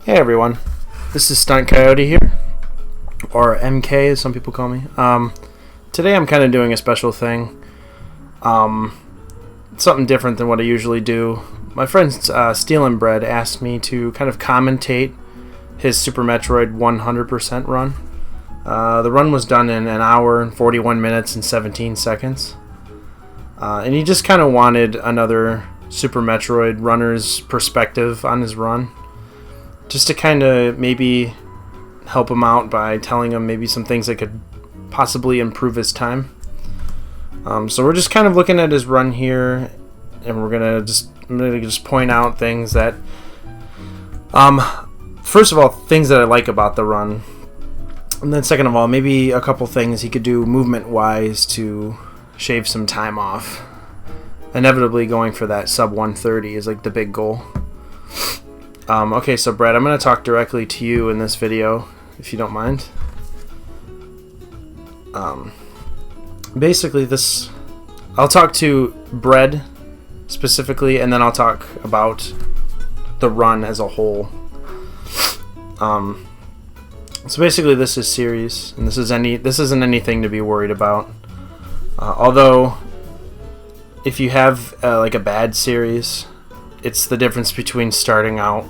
Hey everyone, this is Stunt Coyote here, or MK as some people call me. Today I'm kind of doing a special thing, something different than what I usually do. My friend Stealinbread asked me to kind of commentate his Super Metroid 100% run. The run was done in an hour and 41 minutes and 17 seconds. And he just kind of wanted another Super Metroid runner's perspective on his run. Just to kind of maybe help him out by telling him maybe some things that could possibly improve his time. So we're just kind of looking at his run here, and I'm gonna just point out things that, first of all, things that I like about the run, and then second of all, maybe a couple things he could do movement-wise to shave some time off. Inevitably, going for that sub 130 is like the big goal. Okay, so Brad, I'm going to talk directly to you in this video, if you don't mind. Basically, I'll talk to Bread specifically, and then I'll talk about the run as a whole. So basically, this is serious, and this isn't anything to be worried about. Although, if you have like a bad series, it's the difference between starting out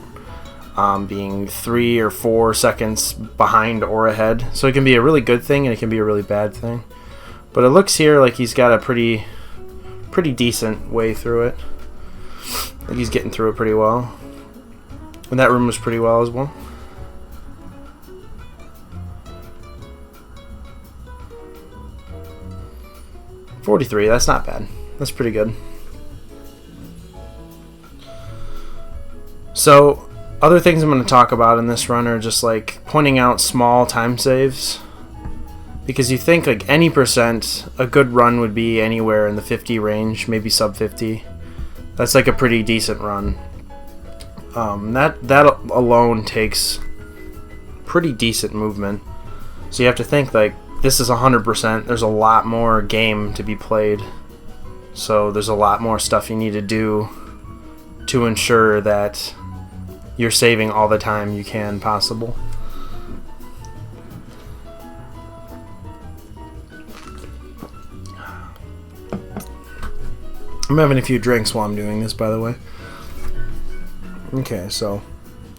being 3 or 4 seconds behind or ahead. So it can be a really good thing and it can be a really bad thing. But it looks here like he's got a pretty decent way through it. Like he's getting through it pretty well. And that room was pretty well as well. .43, that's not bad. That's pretty good. So, other things I'm going to talk about in this run are just like pointing out small time saves. Because you think like any percent, a good run would be anywhere in the 50 range, maybe sub 50. That's like a pretty decent run. That alone takes pretty decent movement. So you have to think like this is 100%. There's a lot more game to be played. So there's a lot more stuff you need to do to ensure that you're saving all the time you can possible. I'm having a few drinks while I'm doing this, by the way. Okay, so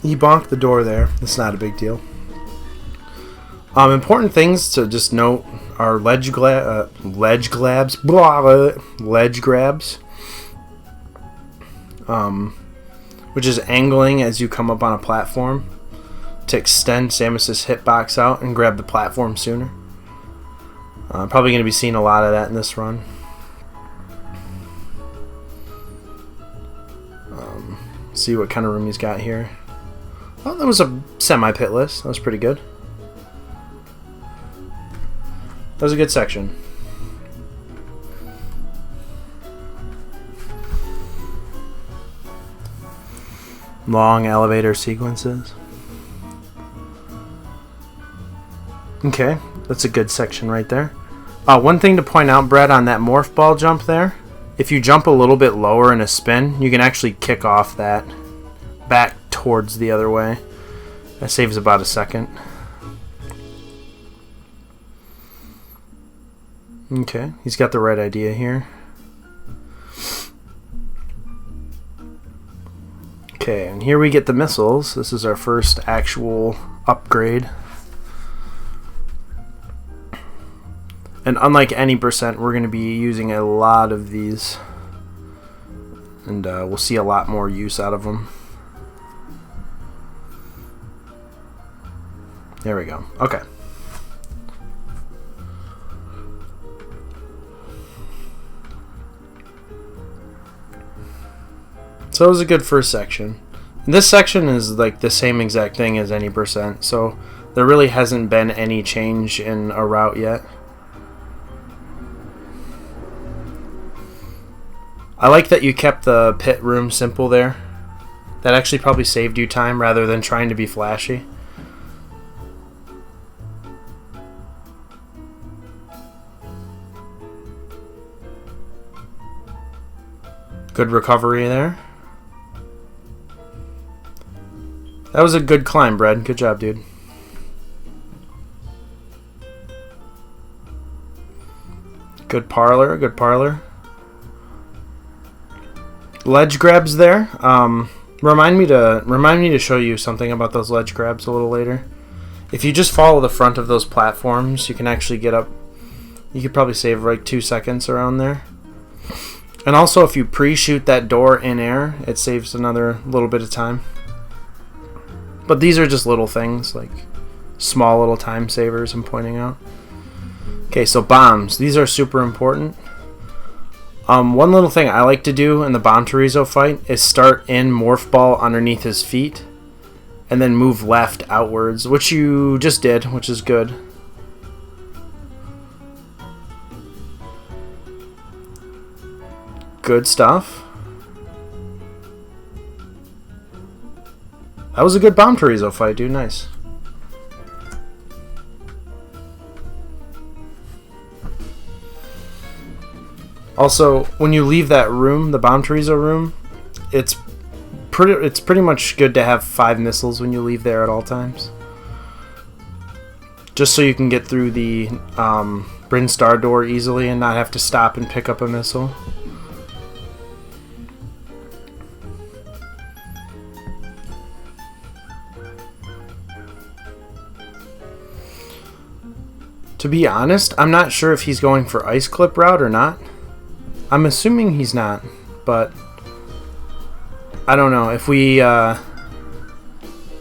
he bonked the door there. That's not a big deal. Important things to just note are ledge grabs, which is angling as you come up on a platform to extend Samus's hitbox out and grab the platform sooner. Probably going to be seeing a lot of that in this run. See what kind of room he's got here. Oh, that was a semi-pitless. That was pretty good. That was a good section. Long elevator sequences. Okay, that's a good section right there. One thing to point out, Brett, on that morph ball jump there, if you jump a little bit lower in a spin, you can actually kick off that back towards the other way. That saves about a second. Okay, he's got the right idea here. Okay, and here we get the missiles. This is our first actual upgrade. And unlike any percent, we're going to be using a lot of these. And we'll see a lot more use out of them. There we go. Okay. So it was a good first section. And this section is like the same exact thing as any percent, so there really hasn't been any change in a route yet. I like that you kept the pit room simple there. That actually probably saved you time rather than trying to be flashy. Good recovery there. That was a good climb, Bread. Good job, dude. Good parlor, good parlor. Ledge grabs there. Remind me to show you something about those ledge grabs a little later. If you just follow the front of those platforms, you can actually get up. You could probably save like 2 seconds around there. And also, if you pre-shoot that door in air, it saves another little bit of time. But these are just little things, like small little time savers I'm pointing out. Okay, so bombs. These are super important. One little thing I like to do in the Bomb Chorizo fight is start in Morph Ball underneath his feet and then move left outwards, which you just did, which is good. Good stuff. That was a good Bomb Chorizo fight, dude. Nice. Also, when you leave that room, the Bomb Chorizo room, it's pretty much good to have 5 missiles when you leave there at all times. Just so you can get through the Bryn Star door easily and not have to stop and pick up a missile. To be honest, I'm not sure if he's going for Ice Clip route or not. I'm assuming he's not, but I don't know. If we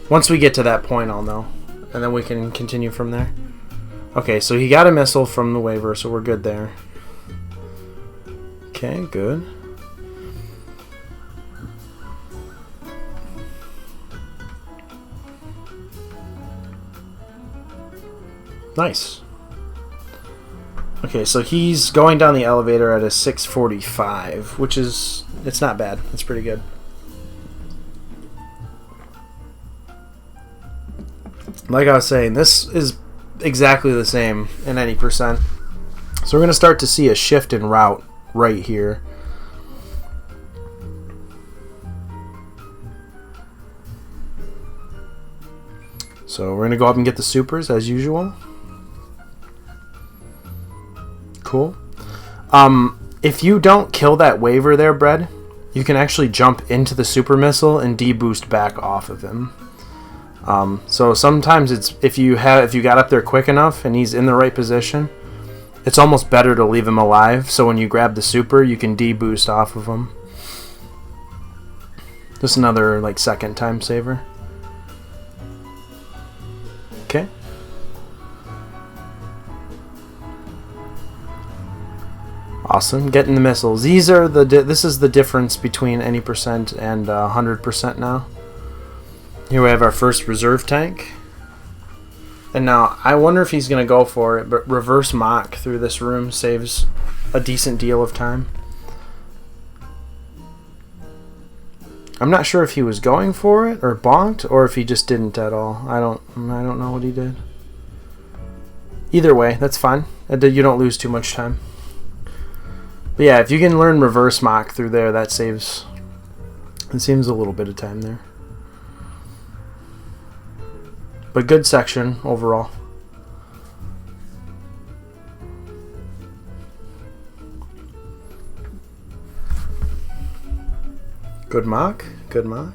once we get to that point, I'll know, and then we can continue from there. Okay, so he got a missile from the waiver, so we're good there. Okay, good. Nice. Okay, so he's going down the elevator at a 6:45, which is, it's not bad. It's pretty good. Like I was saying, this is exactly the same in any percent. So we're going to start to see a shift in route right here. So we're going to go up and get the supers as usual. Cool. If you don't kill that waiver there, Bread, you can actually jump into the super missile and deboost back off of him. So sometimes it's if you got up there quick enough and he's in the right position, it's almost better to leave him alive. So when you grab the super, you can deboost off of him. Just another like second time saver. Okay. Awesome, getting the missiles. These are this is the difference between any percent and 100% now. Here we have our first reserve tank. And now, I wonder if he's going to go for it, but reverse mock through this room saves a decent deal of time. I'm not sure if he was going for it or bonked, or if he just didn't at all. I don't know what he did. Either way, that's fine. You don't lose too much time. But yeah, if you can learn reverse mock through there, it saves a little bit of time there. But good section overall. Good mock, good mock.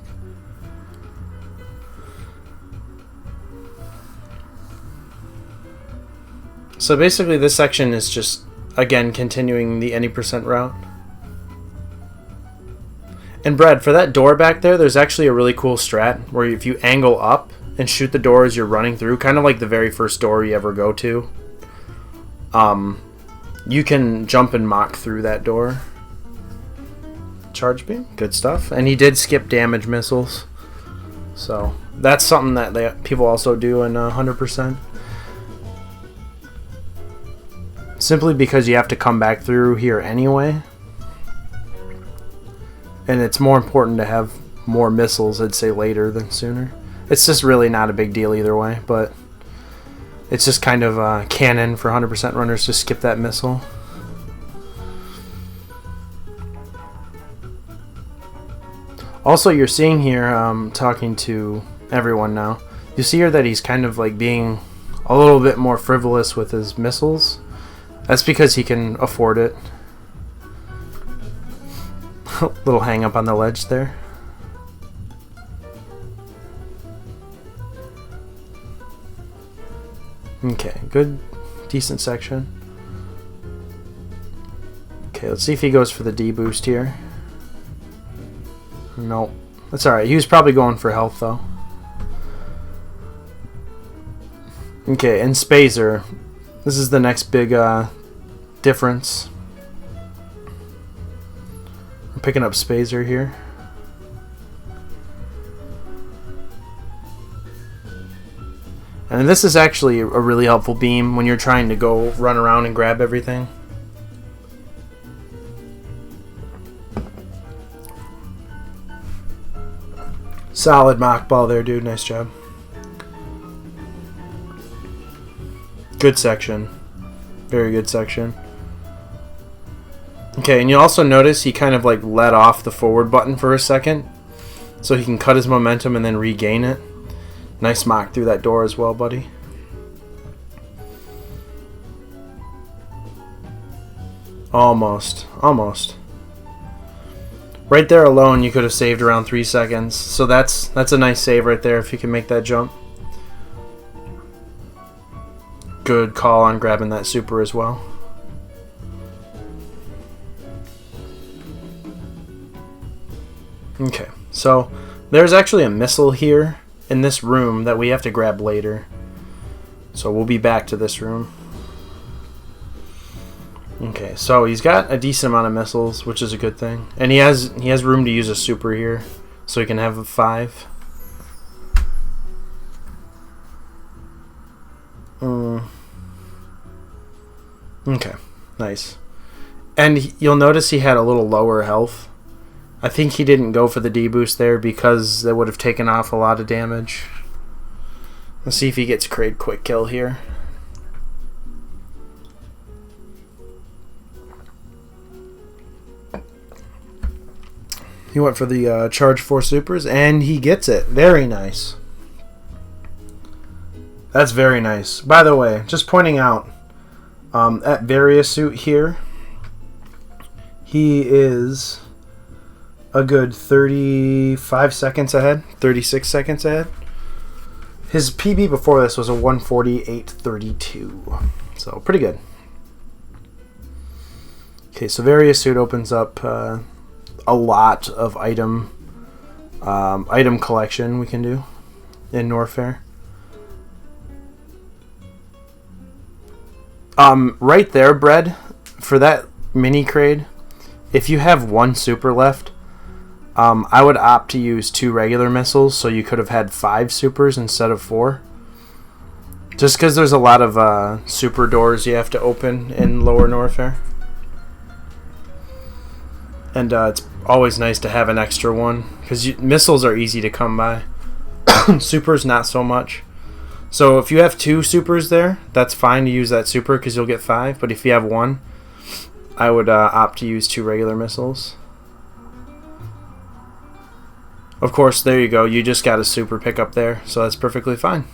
So basically this section is just, again, continuing the any percent route. And Brad, for that door back there, there's actually a really cool strat where if you angle up and shoot the door as you're running through, kind of like the very first door you ever go to, you can jump and mock through that door. Charge beam, good stuff. And he did skip damage missiles, so that's something that people also do in 100%. Simply because you have to come back through here anyway. And it's more important to have more missiles, I'd say, later than sooner. It's just really not a big deal either way, but it's just kind of canon for 100% runners to skip that missile. Also, you're seeing here, talking to everyone now. You see here that he's kind of like being a little bit more frivolous with his missiles. That's because he can afford it. Little hang up on the ledge there. Okay, good, decent section. Okay, let's see if he goes for the D boost here. Nope. That's alright. He was probably going for health, though. Okay, and Spazer. This is the next big difference. We're picking up Spazer here. And this is actually a really helpful beam when you're trying to go run around and grab everything. Solid mock ball there, dude. Nice job. Good section. Very good section. Okay, and you also notice he kind of like let off the forward button for a second so he can cut his momentum and then regain it. Nice mock through that door as well, buddy. Almost. Almost. Right there alone, you could have saved around 3 seconds. So that's a nice save right there if you can make that jump. Good call on grabbing that super as well. Okay, so there's actually a missile here in this room that we have to grab later. So we'll be back to this room. Okay, so he's got a decent amount of missiles, which is a good thing. And he has room to use a super here, so he can have a 5. Okay, nice. And you'll notice he had a little lower health. I think he didn't go for the D-boost there because that would have taken off a lot of damage. Let's see if he gets Kraid quick kill here. He went for the charge 4 supers, and he gets it. Very nice. That's very nice. By the way, just pointing out, at Various Suit here, he is a good 35 seconds ahead, 36 seconds ahead. His PB before this was a 148.32, so pretty good. Okay, so Various Suit opens up a lot of item collection we can do in Norfair. Right there, Bread, for that mini Kraid, if you have 1 super left, I would opt to use 2 regular missiles, so you could have had 5 supers instead of 4. Just because there's a lot of super doors you have to open in Lower Norfair. And it's always nice to have an extra one, because missiles are easy to come by. Supers, not so much. So if you have 2 supers there, that's fine to use that super because you'll get 5. But if you have 1, I would opt to use 2 regular missiles. Of course, there you go. You just got a super pickup there, so that's perfectly fine.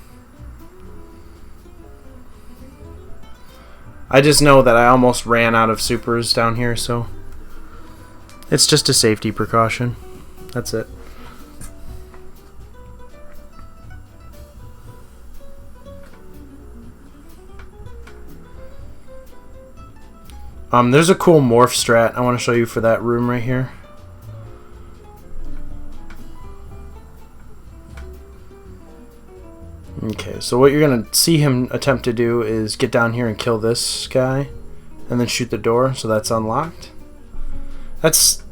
I just know that I almost ran out of supers down here, so it's just a safety precaution. That's it. There's a cool morph strat I want to show you for that room right here. Okay, so what you're going to see him attempt to do is get down here and kill this guy, and then shoot the door, so that's unlocked.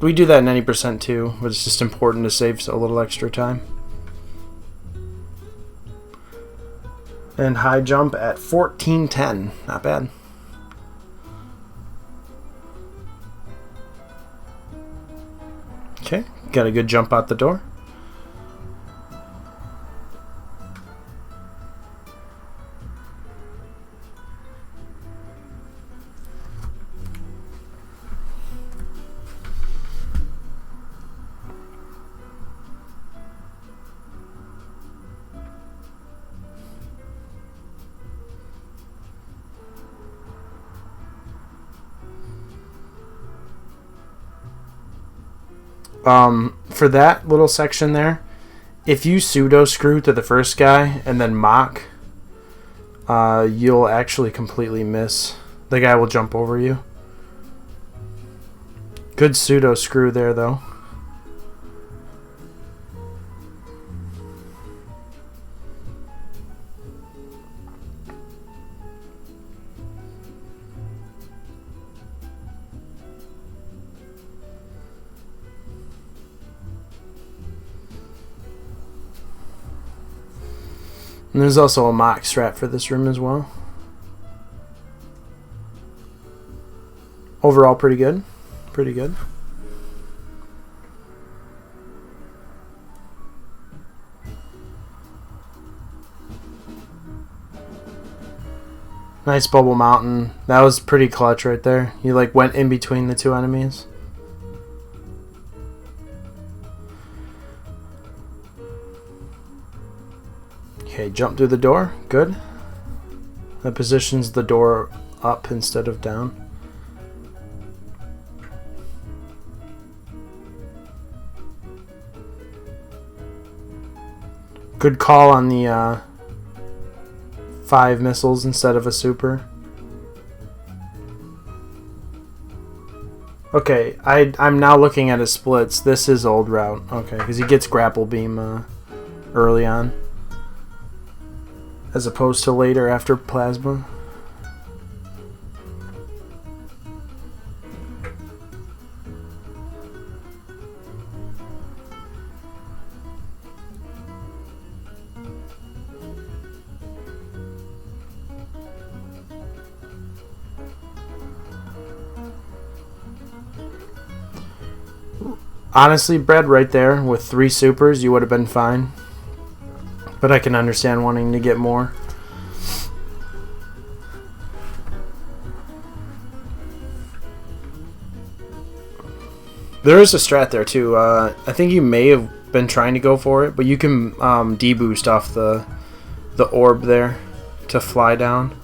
We do that in any percent too, but it's just important to save a little extra time. And high jump at 1410, not bad. Okay, got a good jump out the door. For that little section there, if you pseudo screw to the first guy and then mock, you'll actually completely miss. The guy will jump over you. Good pseudo screw there, though. And there's also a mock strat for this room as well. Overall, pretty good. Pretty good. Nice bubble mountain. That was pretty clutch right there. You like went in between the two enemies. Okay, jump through the door. Good. That positions the door up instead of down. Good call on the 5 missiles instead of a super. Okay, I'm now looking at his splits. This is old route. Okay, because he gets grapple beam early on, as opposed to later after plasma. Honestly, Brad, right there with 3 supers, you would have been fine. But I can understand wanting to get more. There is a strat there too. I think you may have been trying to go for it, but you can deboost off the orb there to fly down.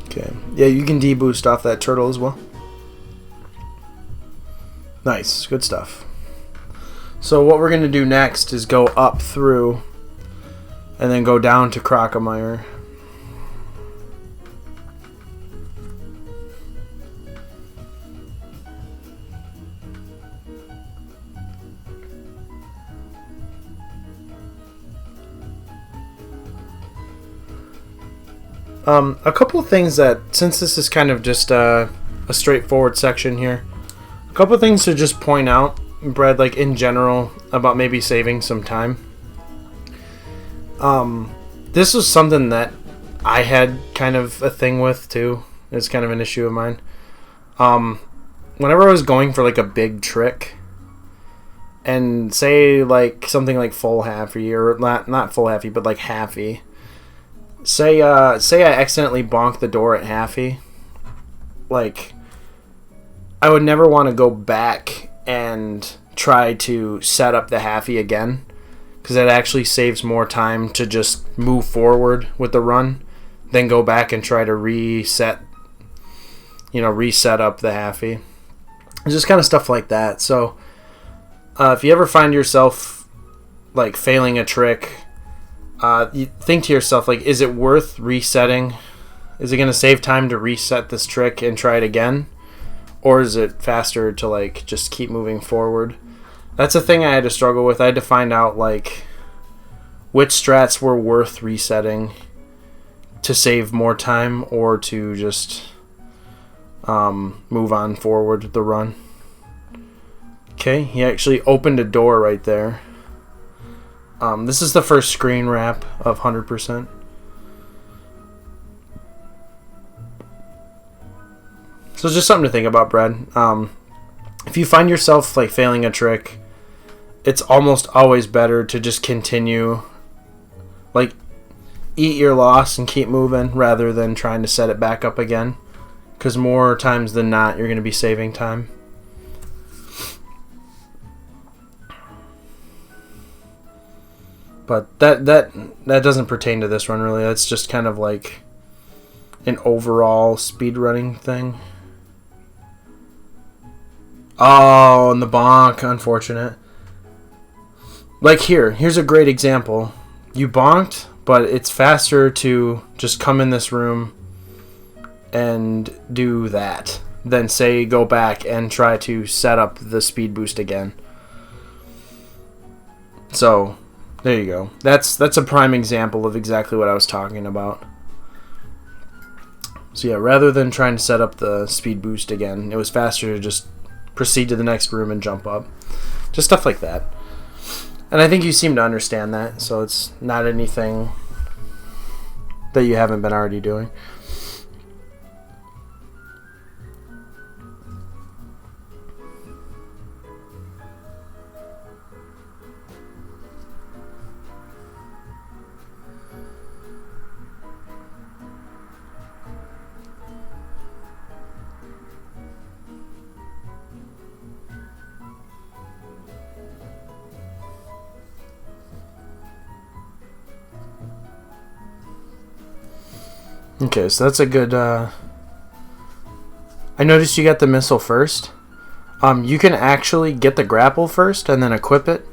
Okay. Yeah, you can deboost off that turtle as well. Nice. Good stuff. So what we're going to do next is go up through and then go down to Crocomire. A couple of things that, since this is kind of just a straightforward section here, a couple of things to just point out, Brad, like in general, about maybe saving some time. This was something that I had kind of a thing with too. It's kind of an issue of mine. Whenever I was going for like a big trick, and say like something like full halfy, or not full halfy, but like halfy. Say I accidentally bonk the door at halfy, like, I would never want to go back and try to set up the halfy again, because that actually saves more time to just move forward with the run than go back and try to reset up the halfy. It's just kind of stuff like that. So if you ever find yourself like failing a trick, you think to yourself, like, is it worth resetting? Is it going to save time to reset this trick and try it again? Or is it faster to, like, just keep moving forward? That's a thing I had to struggle with. I had to find out, like, which strats were worth resetting to save more time or to just move on forward with the run. Okay, he actually opened a door right there. This is the first screen wrap of 100%. So it's just something to think about, Brad. if you find yourself like failing a trick, it's almost always better to just continue, like eat your loss and keep moving rather than trying to set it back up again, because more times than not you're going to be saving time. But that doesn't pertain to this run really. That's just kind of like an overall speedrunning thing. Oh, and the bonk, unfortunate. Like here's a great example. You bonked, but it's faster to just come in this room and do that than say go back and try to set up the speed boost again. So there you go. That's a prime example of exactly what I was talking about. So yeah, rather than trying to set up the speed boost again, it was faster to just proceed to the next room and jump up. Just stuff like that. And I think you seem to understand that, so it's not anything that you haven't been already doing. Okay, so that's a good... I noticed you got the missile first. You can actually get the grapple first and then equip it.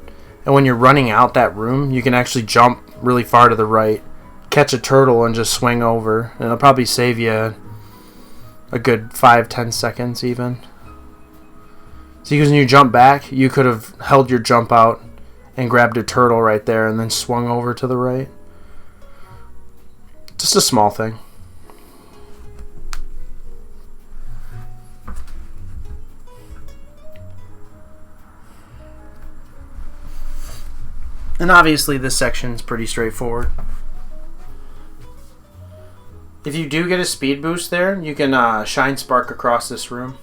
And when you're running out that room, you can actually jump really far to the right, catch a turtle, and just swing over. And it'll probably save you a good 5-10 seconds even. See, because when you jump back, you could have held your jump out and grabbed a turtle right there and then swung over to the right. Just a small thing. And obviously this section is pretty straightforward. If you do get a speed boost there, you can shine spark across this room.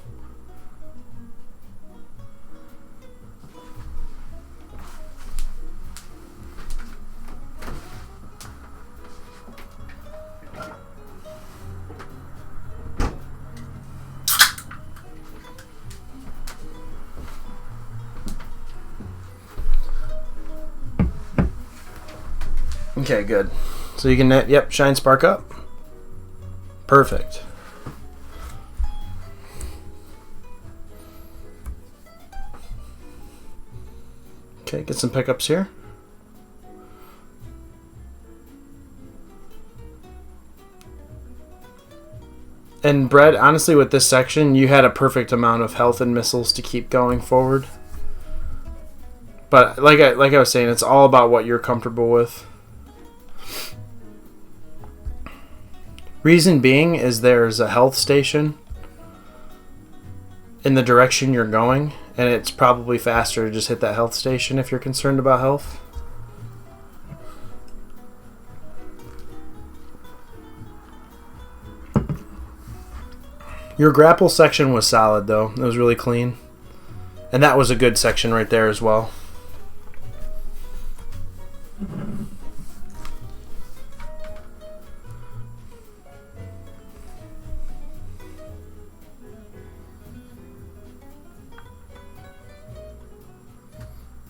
Okay, good. So you can, yep, shine spark up. Perfect. Okay, get some pickups here. And Bread, honestly, with this section, you had a perfect amount of health and missiles to keep going forward. But like I was saying, it's all about what you're comfortable with. Reason being is there's a health station in the direction you're going, and it's probably faster to just hit that health station if you're concerned about health. Your grapple section was solid though. It was really clean. And that was a good section right there as well.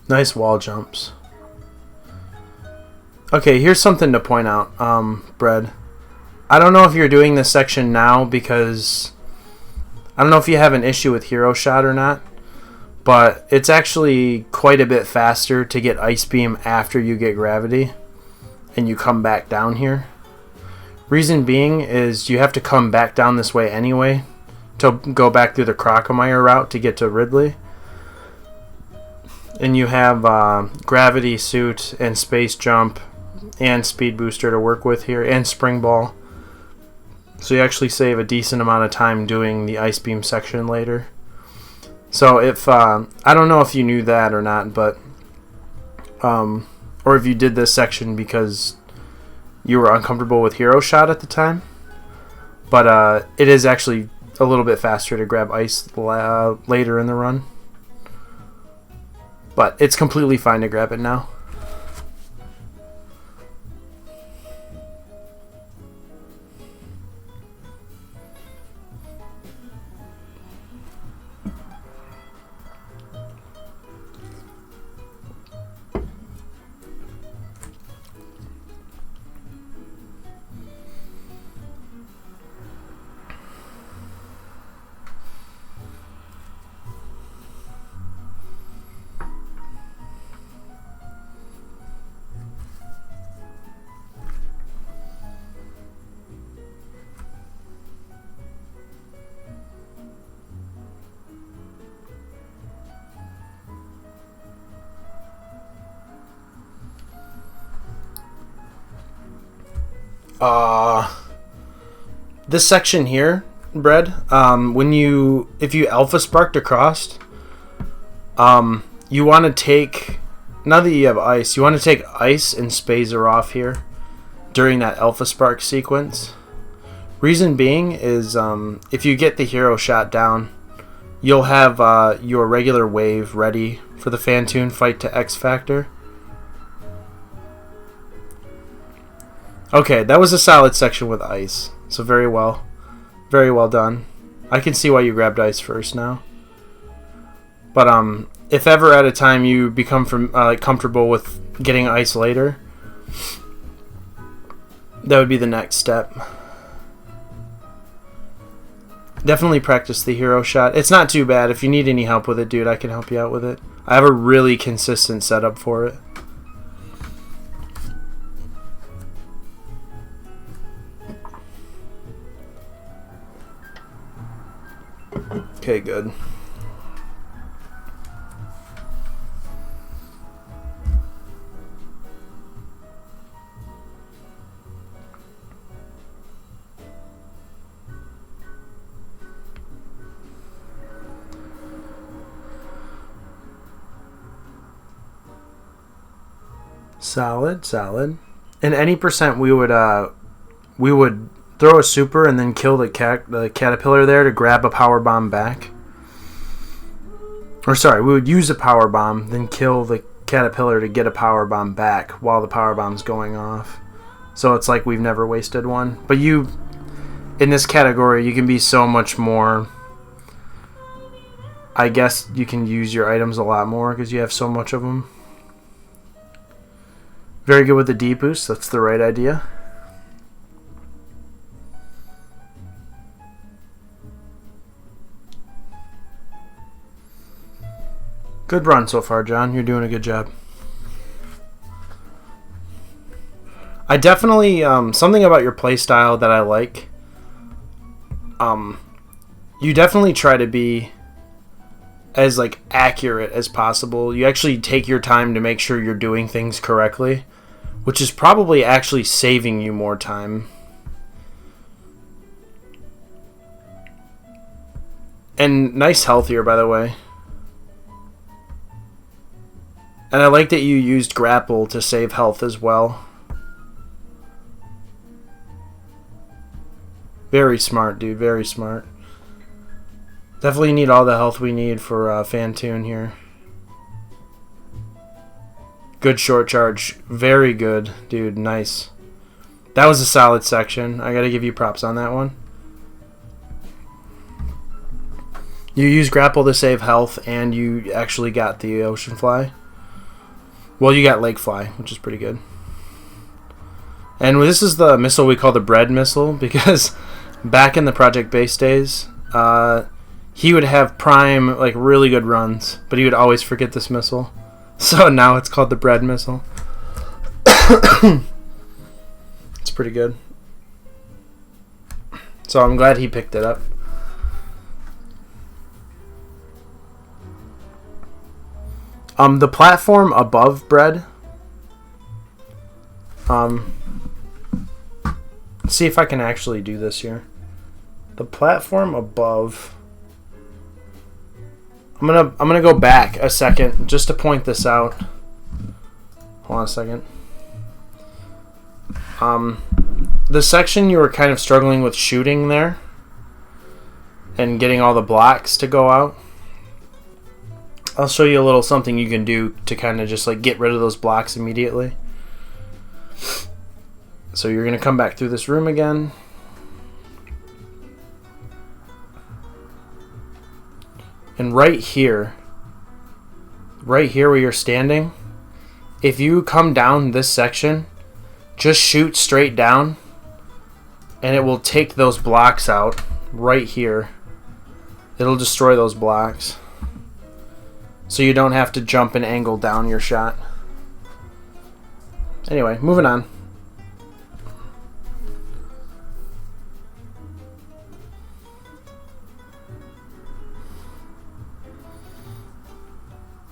Nice wall jumps. Okay, here's something to point out, Bread. I don't know if you're doing this section now because I don't know if you have an issue with hero shot or not, but it's actually quite a bit faster to get ice beam after you get gravity and you come back down here. Reason being is you have to come back down this way anyway to go back through the Crocomire route to get to Ridley. And you have gravity suit and space jump and speed booster to work with here, and spring ball. So you actually save a decent amount of time doing the ice beam section later. So if I don't know if you knew that or not, but or if you did this section because you were uncomfortable with hero shot at the time, but it is actually a little bit faster to grab ice later in the run. But it's completely fine to grab it now. This section here, Bread, if you alpha sparked across, you want to take, now that you have ice, you want to take ice and spazer off here during that alpha spark sequence. Reason being is if you get the hero shot down, you'll have your regular wave ready for the Phantoon fight to X Factor. Okay, that was a solid section with ice. So very well done. I can see why you grabbed ice first now. But if ever at a time you become comfortable with getting ice later, that would be the next step. Definitely practice the hero shot. It's not too bad. If you need any help with it, dude, I can help you out with it. I have a really consistent setup for it. Okay, good. Solid. And any percent we would throw a super and then kill the caterpillar there to grab a power bomb back. Or sorry, we would use a power bomb, then kill the caterpillar to get a power bomb back while the power bomb's going off. So it's like we've never wasted one. But you, in this category, you can be so much more. I guess you can use your items a lot more because you have so much of them. Very good with the D boost. That's the right idea. Good run so far, John. You're doing a good job. I definitely, something about your playstyle that I like, you definitely try to be as accurate as possible. You actually take your time to make sure you're doing things correctly, which is probably actually saving you more time. And nice health here, by the way. And I like that you used grapple to save health as well. Very smart, dude. Very smart. Definitely need all the health we need for Phantoon here. Good short charge. Very good, dude. Nice. That was a solid section. I gotta give you props on that one. You use grapple to save health, and you actually got the ocean fly. Well, you got lake fly, which is pretty good. And this is the missile we call the bread missile, because back in the Project Base days, he would have prime, really good runs, but he would always forget this missile. So now it's called the bread missile. It's pretty good. So I'm glad he picked it up. The platform above bread. See if I can actually do this here. The platform above. I'm gonna go back a second just to point this out. Hold on a second. The section you were kind of struggling with shooting there and getting all the blocks to go out. I'll show you a little something you can do to kind of just like get rid of those blocks immediately. So you're going to come back through this room again. And right here where you're standing, if you come down this section, just shoot straight down and it will take those blocks out right here. It'll destroy those blocks. So you don't have to jump and angle down your shot. Anyway, moving on.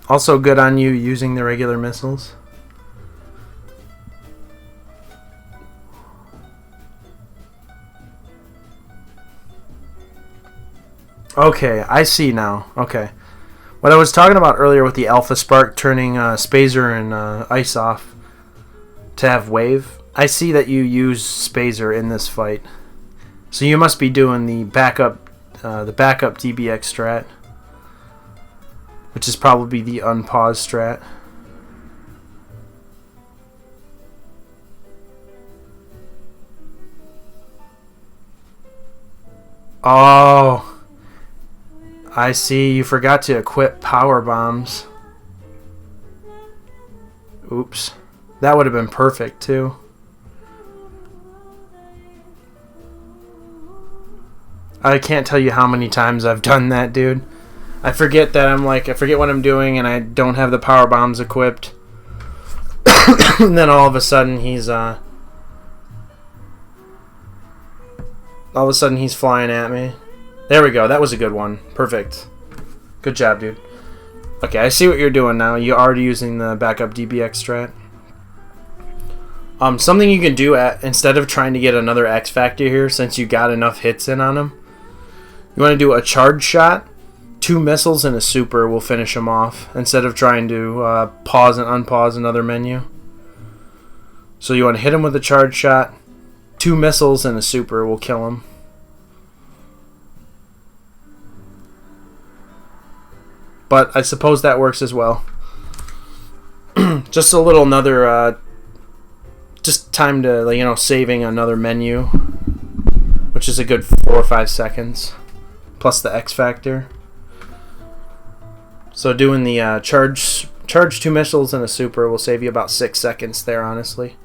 Also good on you using the regular missiles. Okay, I see now. Okay. What I was talking about earlier with the Alpha Spark turning Spazer and Ice off to have Wave, I see that you use Spazer in this fight. So you must be doing the backup DBX strat, which is probably the unpause strat. Oh, I see. You forgot to equip power bombs. Oops. That would have been perfect too. I can't tell you how many times I've done that, dude. I forget what I'm doing and I don't have the power bombs equipped. And then all of a sudden he's flying at me. There we go. That was a good one. Perfect. Good job, dude. Okay, I see what you're doing now. You're already using the backup DBX strat. Something you can do instead of trying to get another X Factor here, since you got enough hits in on him, you want to do a charge shot. 2 missiles and a super will finish him off instead of trying to pause and unpause another menu. So you want to hit him with a charge shot. 2 missiles and a super will kill him. But I suppose that works as well. Just a little another, just time to, saving another menu, which is a good 4 or 5 seconds, plus the X Factor. So doing the charge 2 missiles and a super will save you about 6 seconds there, honestly,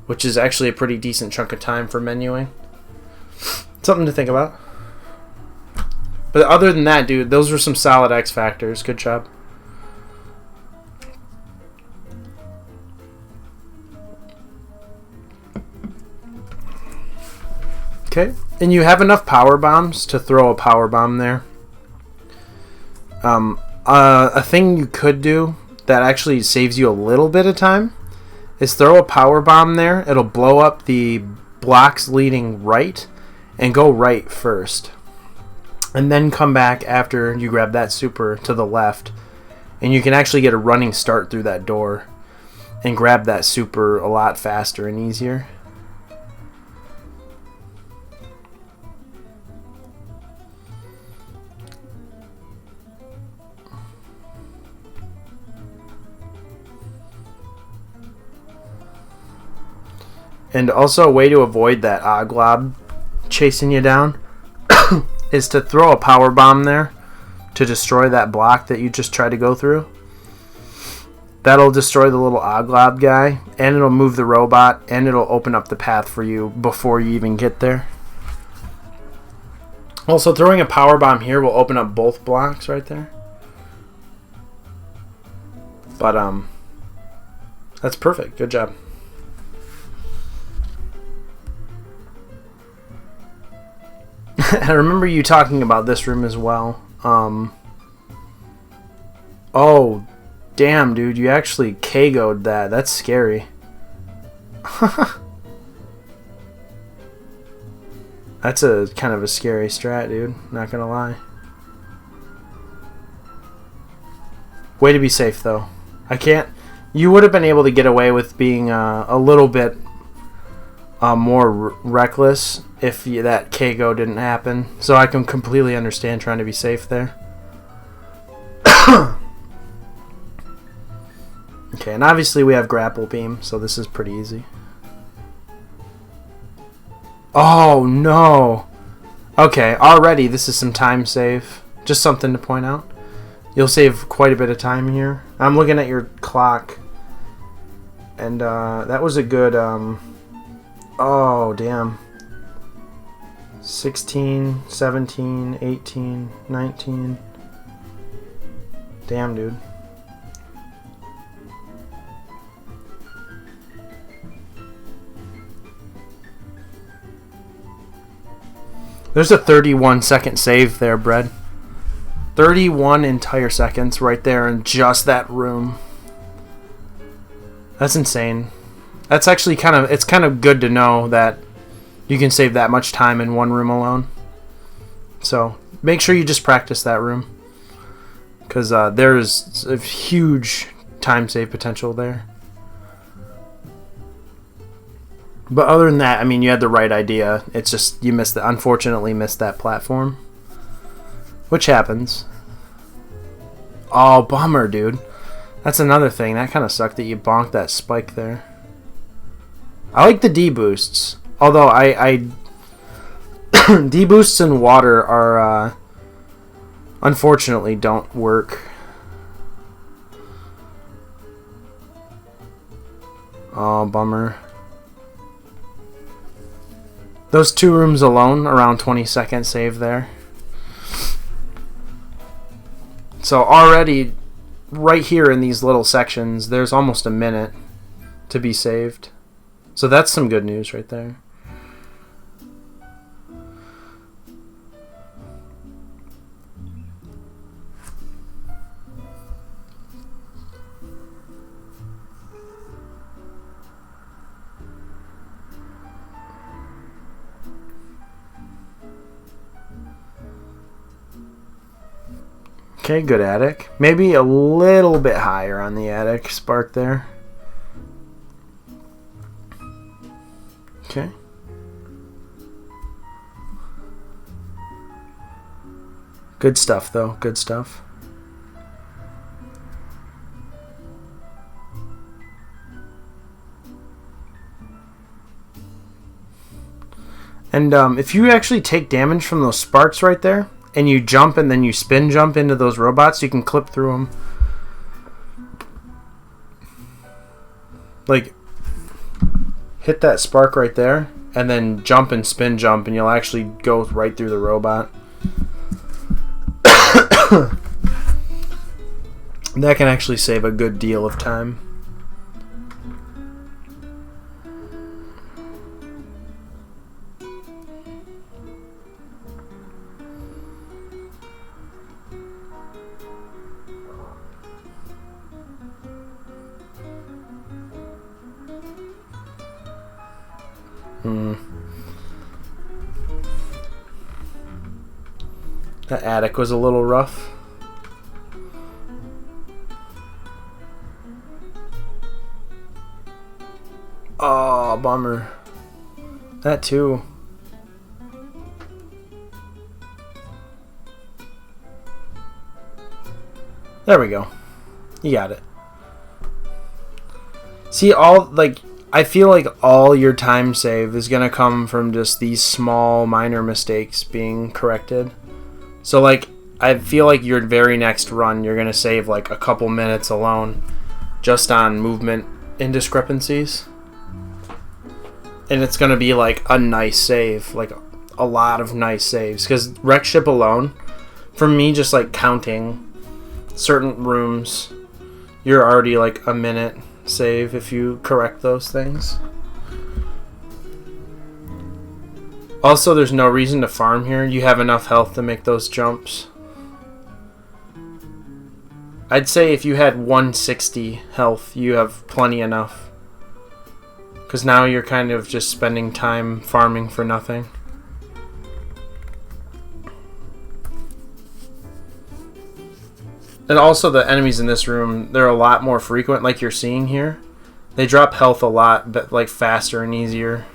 which is actually a pretty decent chunk of time for menuing. Something to think about. But other than that, dude, those were some solid X Factors. Good job. Okay, and you have enough power bombs to throw a power bomb there. A thing you could do that actually saves you a little bit of time is throw a power bomb there. It'll blow up the blocks leading right and go right first. And then come back after you grab that super to the left. And you can actually get a running start through that door and grab that super a lot faster and easier. And also a way to avoid that Oglob chasing you down is to throw a power bomb there to destroy that block that you just tried to go through. That'll destroy the little Oglob guy, and it'll move the robot, and it'll open up the path for you before you even get there. Also, throwing a power bomb here will open up both blocks right there. But, that's perfect. Good job. I remember you talking about this room as well. Oh, damn, dude. You actually KO'd that. That's scary. That's a kind of a scary strat, dude. Not gonna lie. Way to be safe, though. I can't... You would have been able to get away with being a little bit more reckless if that KO didn't happen. So I can completely understand trying to be safe there. Okay, and obviously we have grapple beam, so this is pretty easy. Oh, no. Okay, already this is some time save. Just something to point out. You'll save quite a bit of time here. I'm looking at your clock. And that was a good... oh, damn. 16, 17, 18, 19. Damn, dude. There's a 31-second save there, Bread. 31 entire seconds right there in just that room. That's insane. That's actually it's kind of good to know that you can save that much time in one room alone. So make sure you just practice that room, because there's a huge time save potential there. But other than that, I mean, you had the right idea. It's just you unfortunately missed that platform, which happens. Oh, bummer, dude. That's another thing. That kind of sucked that you bonked that spike there. I like the D boosts, although I D boosts in water are unfortunately don't work. Oh, bummer. Those two rooms alone, around 20-second save there. So already, right here in these little sections, there's almost a minute to be saved. So that's some good news right there. Okay, good attic. Maybe a little bit higher on the attic spark there. Okay. Good stuff, though. Good stuff. And if you actually take damage from those sparks right there, and you jump and then you spin jump into those robots, you can clip through them. Like, hit that spark right there, and then jump and spin jump, and you'll actually go right through the robot. That can actually save a good deal of time. That attic was a little rough. Oh, bummer. That too. There we go. You got it. See, I feel like all your time save is going to come from just these small, minor mistakes being corrected. So, like, I feel like your very next run, you're going to save, like, a couple minutes alone just on movement indiscrepancies. And it's going to be, like, a nice save. Like, a lot of nice saves. Because Wreck Ship alone, for me, just, like, counting certain rooms, you're already, like, a minute save if you correct those things. Also, there's no reason to farm here. You have enough health to make those jumps. I'd say if you had 160 health, you have plenty enough. Because now you're kind of just spending time farming for nothing. And also the enemies in this room, they're a lot more frequent, like you're seeing here. They drop health a lot, but like faster and easier.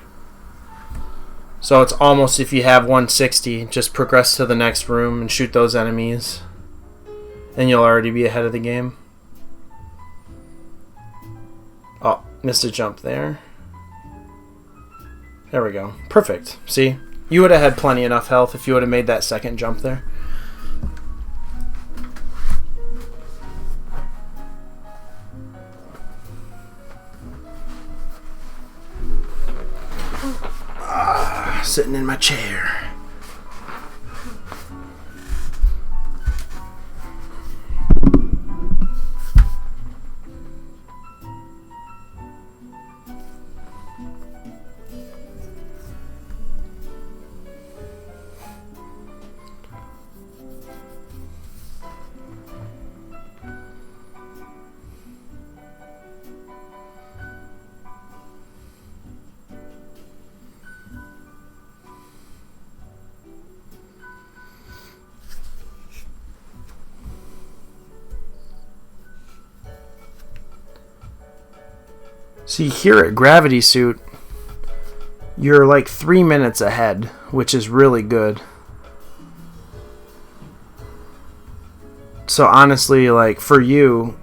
So it's almost, if you have 160, just progress to the next room and shoot those enemies, and you'll already be ahead of the game. Missed a jump there. There we go. Perfect. See? You would have had plenty enough health if you would have made that second jump there. Sitting in my chair. See, here at Gravity Suit, you're like 3 minutes ahead, which is really good. So honestly, like for you,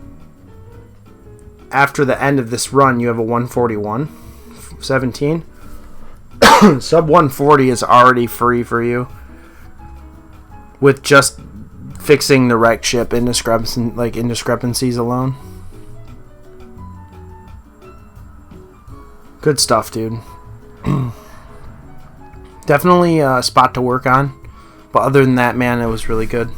after the end of this run, you have a 141.17. Sub 140 is already free for you with just fixing the wrecked ship indiscrepancies alone. Good stuff, dude. Definitely a spot to work on. But other than that, man, it was really good.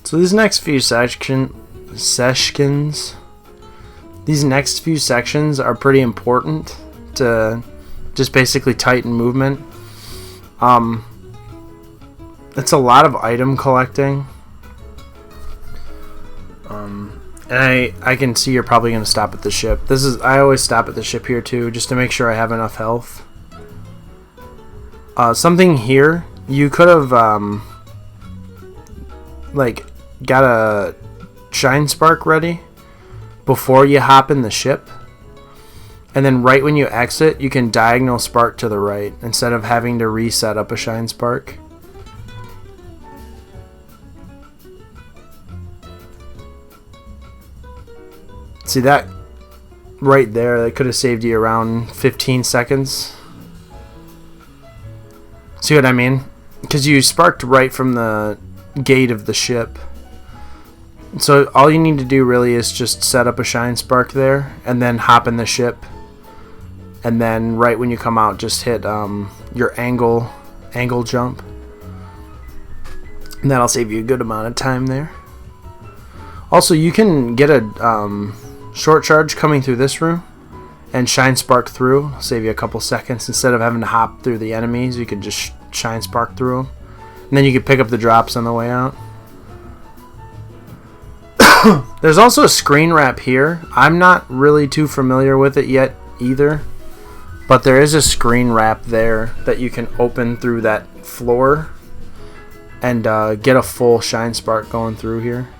So these next few sections are pretty important to just basically tighten movement. It's a lot of item collecting. And I can see you're probably going to stop at the ship. I always stop at the ship here too, just to make sure I have enough health. Something here, you could have got a shine spark ready before you hop in the ship, and then right when you exit you can diagonal spark to the right instead of having to reset up a shine spark. See that right there? That could have saved you around 15 seconds. See what I mean? Because you sparked right from the gate of the ship. So all you need to do really is just set up a shine spark there and then hop in the ship, and then right when you come out just hit your angle jump, and that'll save you a good amount of time there. Also, you can get a short charge coming through this room and shine spark through. It'll save you a couple seconds. Instead of having to hop through the enemies, you can just shine spark through them, and then you can pick up the drops on the way out. There's also a screen wrap here. I'm not really too familiar with it yet either, but there is a screen wrap there that you can open through that floor and get a full shine spark going through here.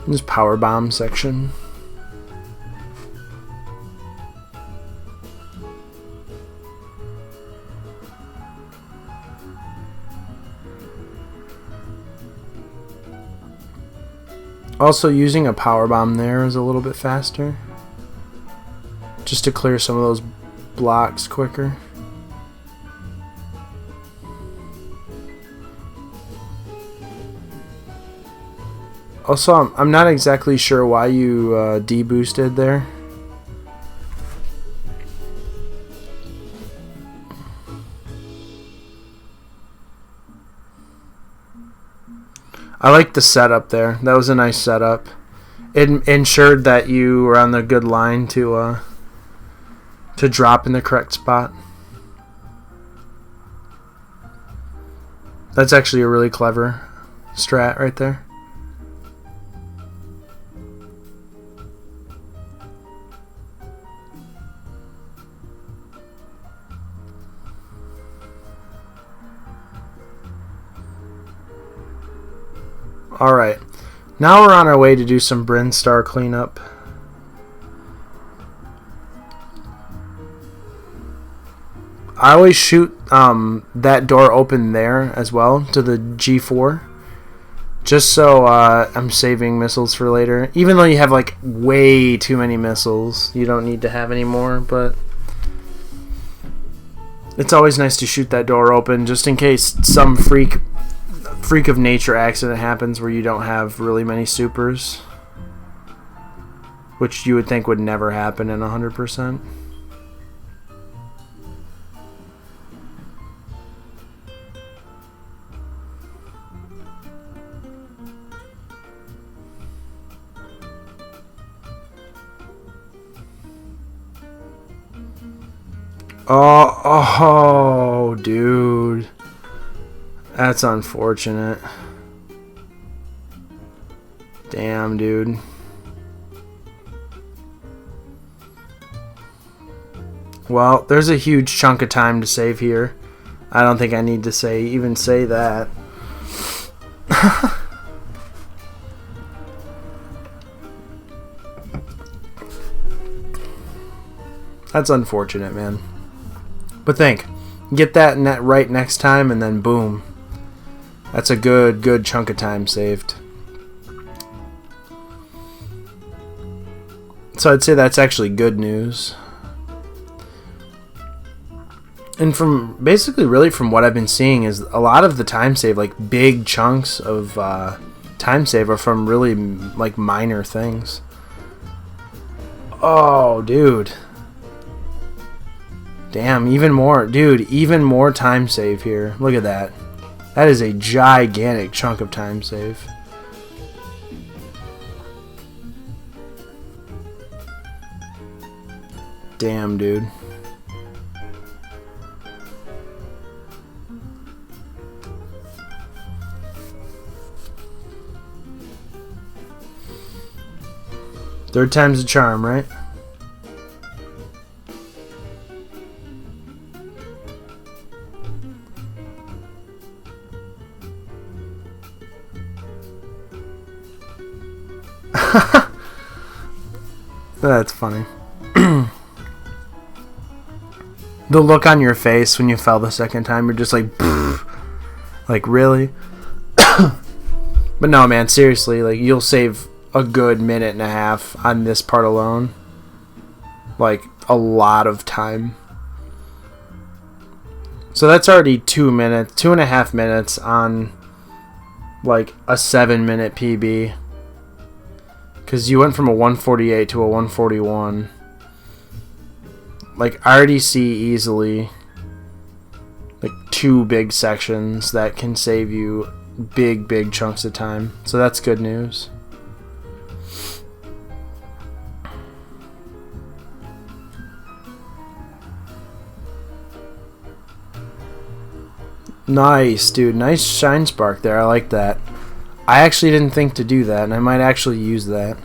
This power bomb section. Also, using a power bomb there is a little bit faster, just to clear some of those blocks quicker. Also, I'm not exactly sure why you deboosted there. I like the setup there. That was a nice setup. it ensured that you were on the good line to drop in the correct spot. That's actually a really clever strat right there. Alright, now we're on our way to do some Bryn Star cleanup. I always shoot that door open there as well to the G4, just so I'm saving missiles for later. Even though you have like way too many missiles, you don't need to have any more, but it's always nice to shoot that door open just in case some freak of nature accident happens where you don't have really many supers, which you would think would never happen in 100%. Oh, dude. That's unfortunate. Damn, dude. Well, there's a huge chunk of time to save here. I don't think I need to even say that. That's unfortunate, man. But think, get that net right next time, and then boom. That's a good chunk of time saved. So I'd say that's actually good news. And really from what I've been seeing is a lot of the time save, like big chunks of time save, are from really like minor things. Oh, dude. Damn, even more. Dude, even more time save here. Look at that. That is a gigantic chunk of time save. Damn, dude. Third time's a charm, right? That's funny. The look on your face when you fell the second time, you're just like, like, really? But no, man, seriously, like, you'll save a good minute and a half on this part alone. Like, a lot of time. So that's already 2.5 minutes on, like, a 7-minute PB. Because you went from a 148 to a 141. Like, I already see easily, like, 2 big sections that can save you big chunks of time. So that's good news. Nice, dude. Nice shine spark there. I like that. I actually didn't think to do that, and I might actually use that.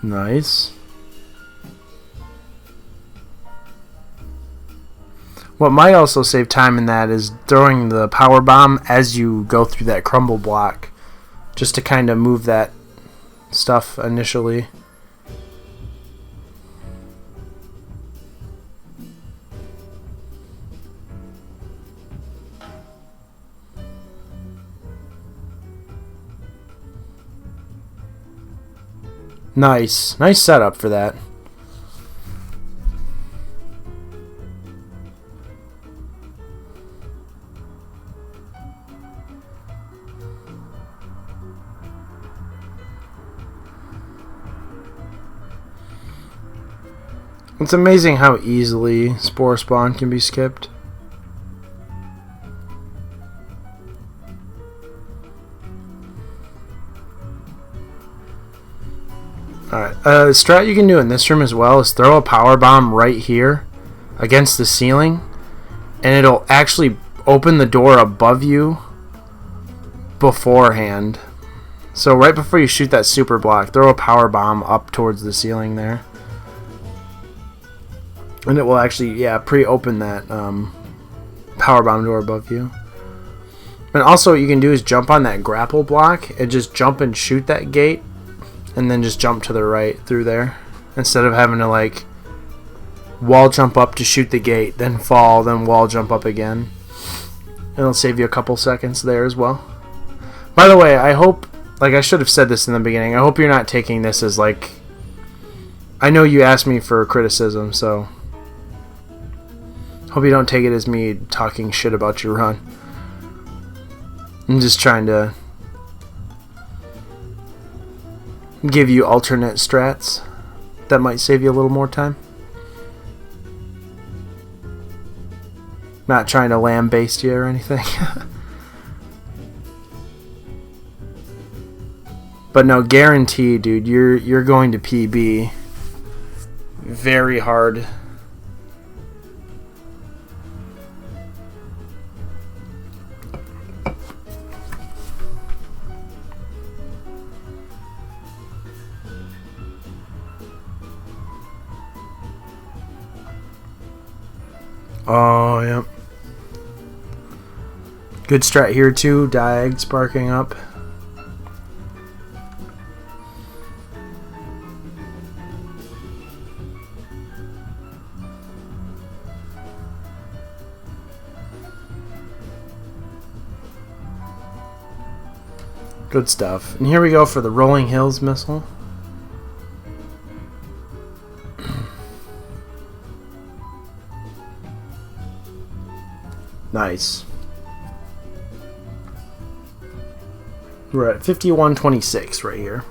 Nice. What might also save time in that is throwing the power bomb as you go through that crumble block, just to kind of move that stuff initially. Nice setup for that. It's amazing how easily Spore Spawn can be skipped. Alright, strat you can do in this room as well is throw a power bomb right here against the ceiling, and it'll actually open the door above you beforehand. So right before you shoot that super block, throw a power bomb up towards the ceiling there. And it will actually, yeah, pre-open that power bomb door above you. And also what you can do is jump on that grapple block and just jump and shoot that gate, and then just jump to the right through there, instead of having to like wall jump up to shoot the gate, then fall, then wall jump up again. And it'll save you a couple seconds there as well. By the way, I hope, like I should have said this in the beginning, I hope you're not taking this as like, I know you asked me for criticism, so hope you don't take it as me talking shit about your run. I'm just trying to give you alternate strats that might save you a little more time. Not trying to lambaste you or anything. But no, guaranteed, dude, you're going to PB very hard. Oh, yep. Good strat here too, Diag sparking up. Good stuff. And here we go for the Rolling Hills missile. Nice. We're at 51-26 right here.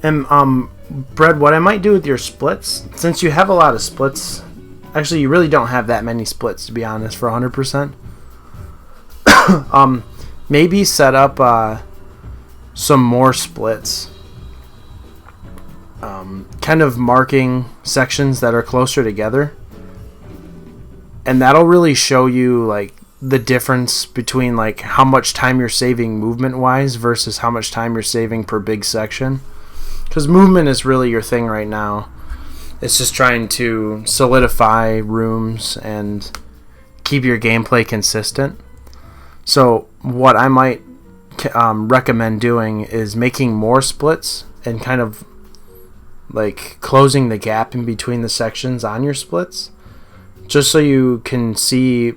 And Bread, what I might do with your splits, since you have a lot of splits, actually you really don't have that many splits to be honest for 100%. Maybe set up some more splits. Kind of marking sections that are closer together, and that'll really show you like the difference between like how much time you're saving movement wise versus how much time you're saving per big section, because movement is really your thing right now. It's just trying to solidify rooms and keep your gameplay consistent. So what I might recommend doing is making more splits and kind of like closing the gap in between the sections on your splits, just so you can see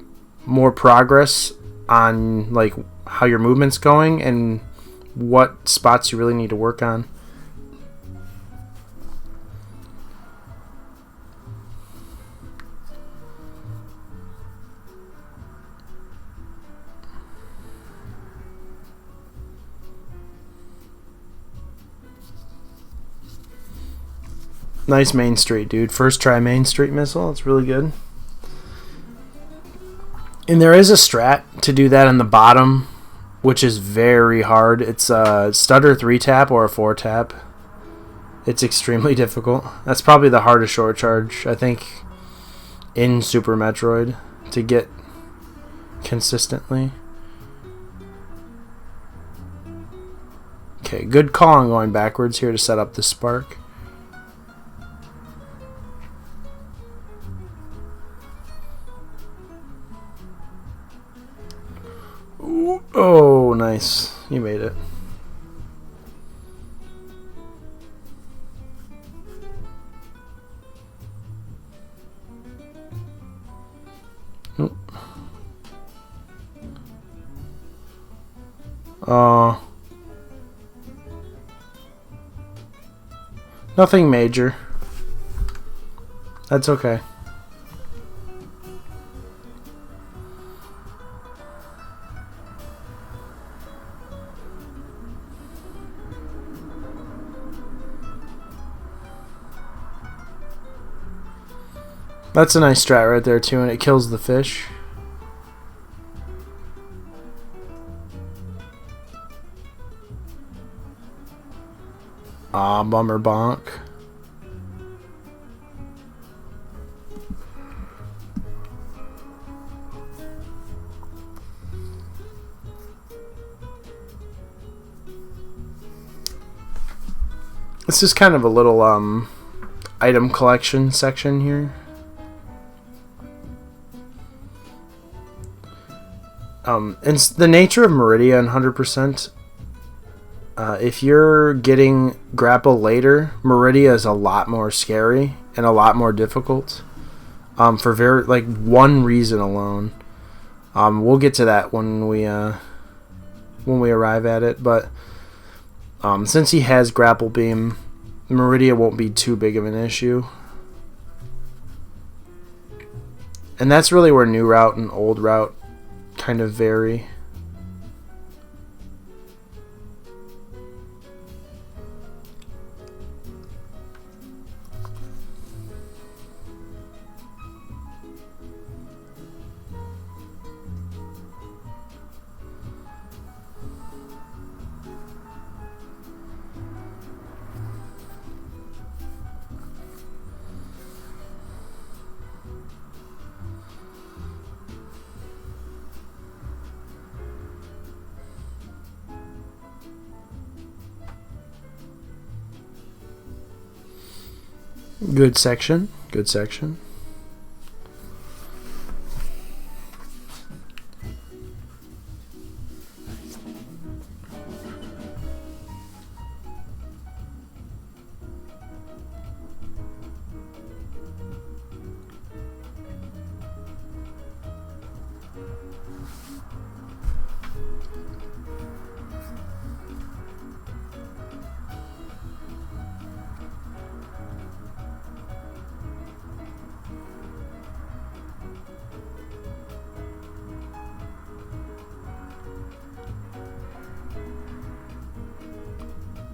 more progress on like how your movement's going and what spots you really need to work on. Nice Main Street, dude. First try Main Street missile. It's really good. And there is a strat to do that in the bottom, which is very hard. It's a stutter 3-tap or a 4-tap. It's extremely difficult. That's probably the hardest short charge, I think, in Super Metroid to get consistently. Okay, good call on going backwards here to set up the spark. Ooh, oh, nice. You made it. Oh. Nothing major. That's okay. That's a nice strat right there too, and it kills the fish. Aw, bummer bonk. This is kind of a little item collection section here. And the nature of Meridia and 100%. If you're getting grapple later, Meridia is a lot more scary and a lot more difficult. For one reason alone. We'll get to that when we arrive at it, but since he has grapple beam, Meridia won't be too big of an issue. And that's really where new route and old route kind of vary. Good section. Good section.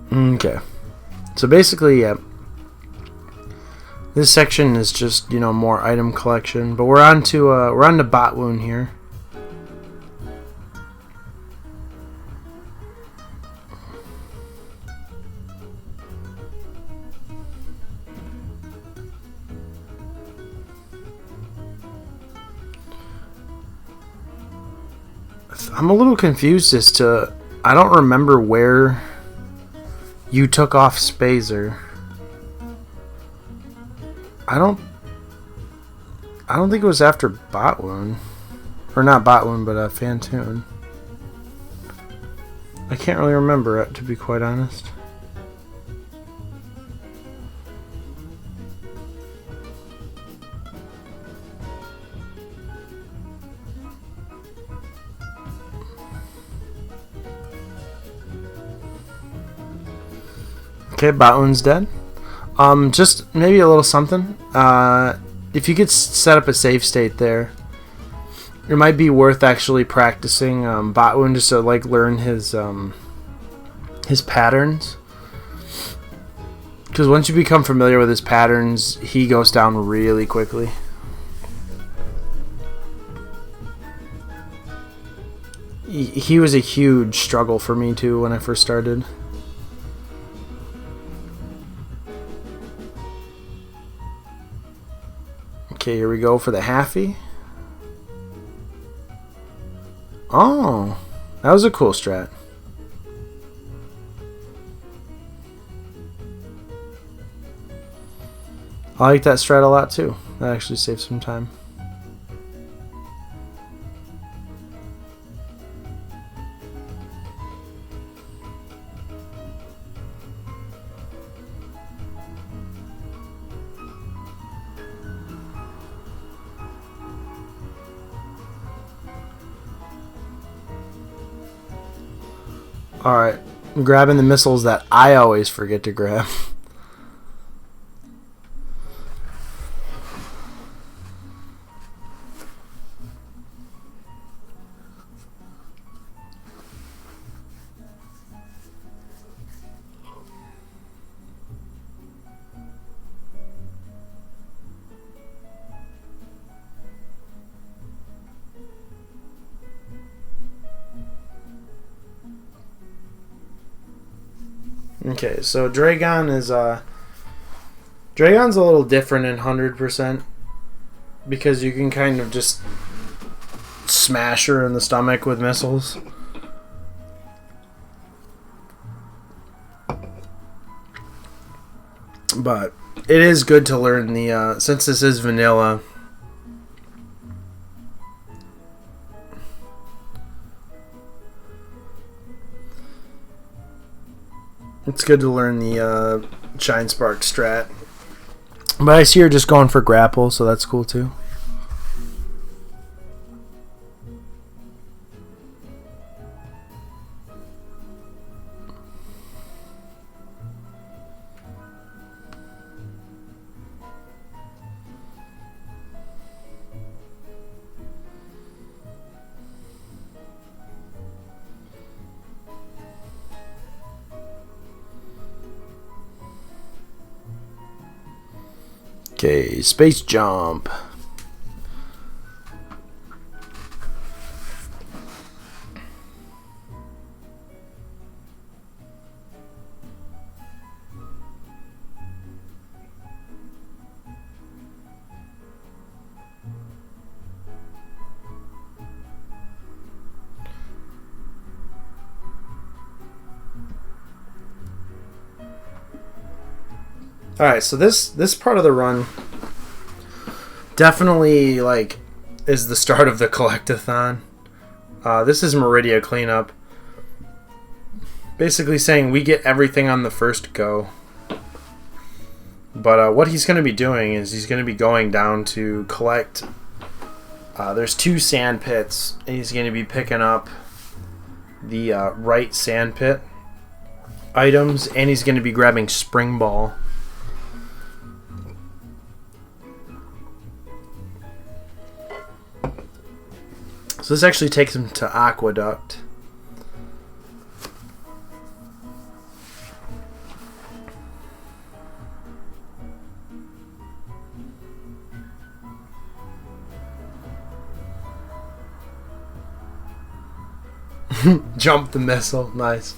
Okay, so basically, yeah, this section is just, you know, more item collection, but we're on to bot wound here. I'm a little confused as to, I don't remember where you took off Spazer. I don't think it was after bot wound, or not bot wound, but Fantoon. I can't really remember it, to be quite honest. Okay, Botwound's dead. Just maybe a little something. If you could set up a save state there, it might be worth actually practicing Botwound just to like learn his patterns. Because once you become familiar with his patterns, he goes down really quickly. He was a huge struggle for me too when I first started. Okay, here we go for the halfie. Oh, that was a cool strat. I like that strat a lot too. That actually saves some time. Alright, I'm grabbing the missiles that I always forget to grab. Okay, so Dragon is Dragon's a little different in 100% because you can kind of just smash her in the stomach with missiles. But it is good to learn the since this is vanilla. It's good to learn the Shine Spark strat. But I see you're just going for grapple, so that's cool too. Okay, space jump. Alright, so this part of the run definitely like is the start of the collectathon. This is Meridia cleanup. Basically saying we get everything on the first go. But what he's going to be doing is he's going to be going down to collect. There's 2 sand pits, and he's going to be picking up the right sand pit items, and he's going to be grabbing Spring Ball. So this actually takes him to Aqueduct. Jump the missile, nice.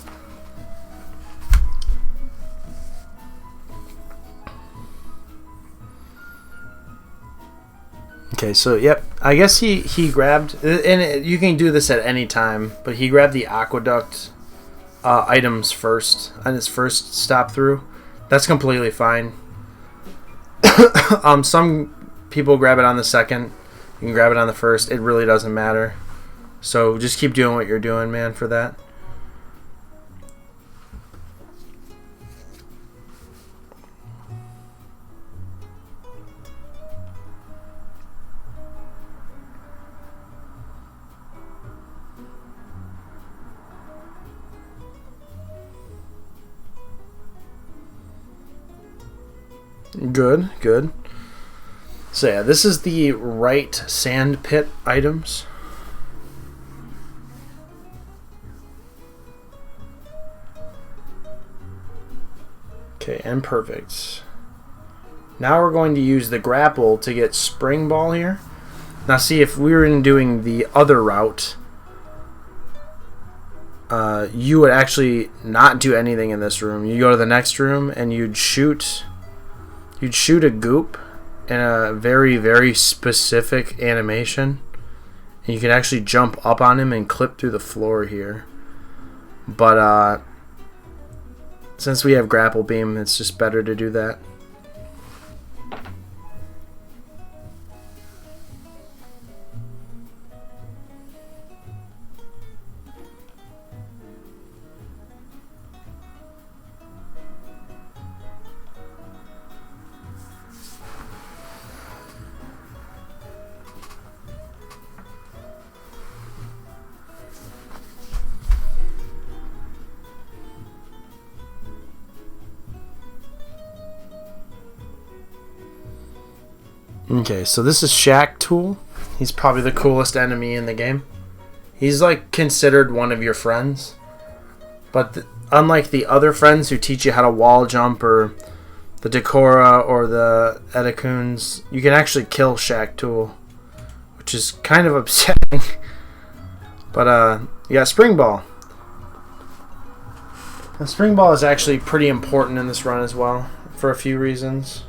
Okay, so yep, I guess he grabbed, and you can do this at any time, but he grabbed the Aqueduct items first on his first stop through. That's completely fine. Some people grab it on the second. You can grab it on the first. It really doesn't matter. So just keep doing what you're doing, man, for that. Good, good. So yeah, this is the right sand pit items. Okay, and perfect. Now we're going to use the grapple to get Spring Ball here. Now see, if we were doing the other route, you would actually not do anything in this room. You go to the next room and you'd shoot a goop in a very, very specific animation. And you can actually jump up on him and clip through the floor here. But since we have grapple beam, it's just better to do that. Okay, so this is Shack Tool. He's probably the coolest enemy in the game. He's like considered one of your friends. But unlike the other friends who teach you how to wall jump, or the Decora or the Edakuns, you can actually kill Shack Tool, which is kind of upsetting. But you got Spring Ball. The spring ball is actually pretty important in this run as well, for a few reasons.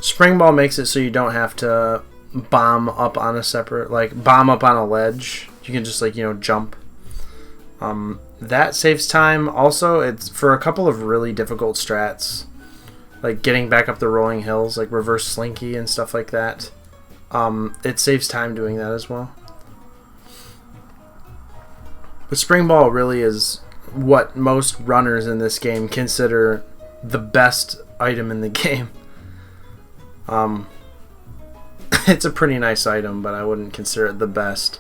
Spring ball makes it so you don't have to bomb up on a separate, like bomb up on a ledge. You can just, like, you know, jump. That saves time. Also, it's for a couple of really difficult strats, like getting back up the rolling hills, like reverse slinky and stuff like that. It saves time doing that as well. But spring ball really is what most runners in this game consider the best item in the game. It's a pretty nice item, but I wouldn't consider it the best.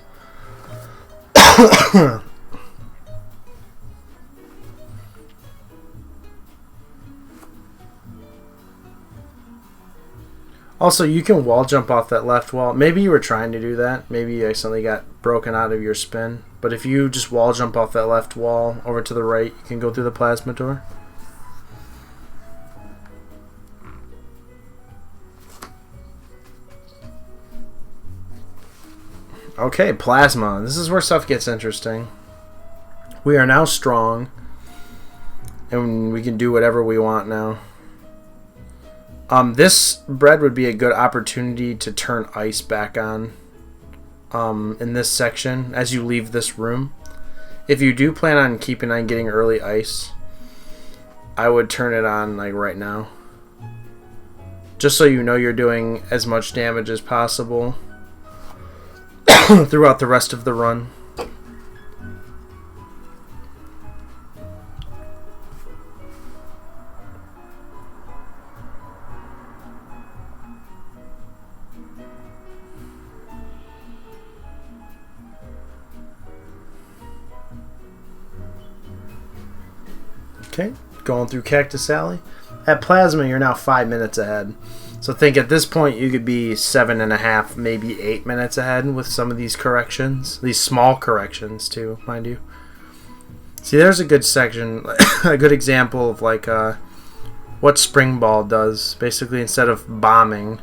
Also, you can wall jump off that left wall. Maybe you were trying to do that. Maybe you accidentally got broken out of your spin. But if you just wall jump off that left wall over to the right, you can go through the plasma door. Okay, plasma. This is where stuff gets interesting. We are now strong, and we can do whatever we want now. This bread would be a good opportunity to turn ice back on in this section as you leave this room. If you do plan on keeping on getting early ice, I would turn it on like right now. Just so you know you're doing as much damage as possible throughout the rest of the run. Okay, going through Cactus Alley. At Plasma, you're now 5 minutes ahead. So think at this point you could be 7.5, maybe 8 minutes ahead with some of these corrections. These small corrections too, mind you. See, there's a good section, a good example of like what Spring Ball does. Basically, instead of bombing,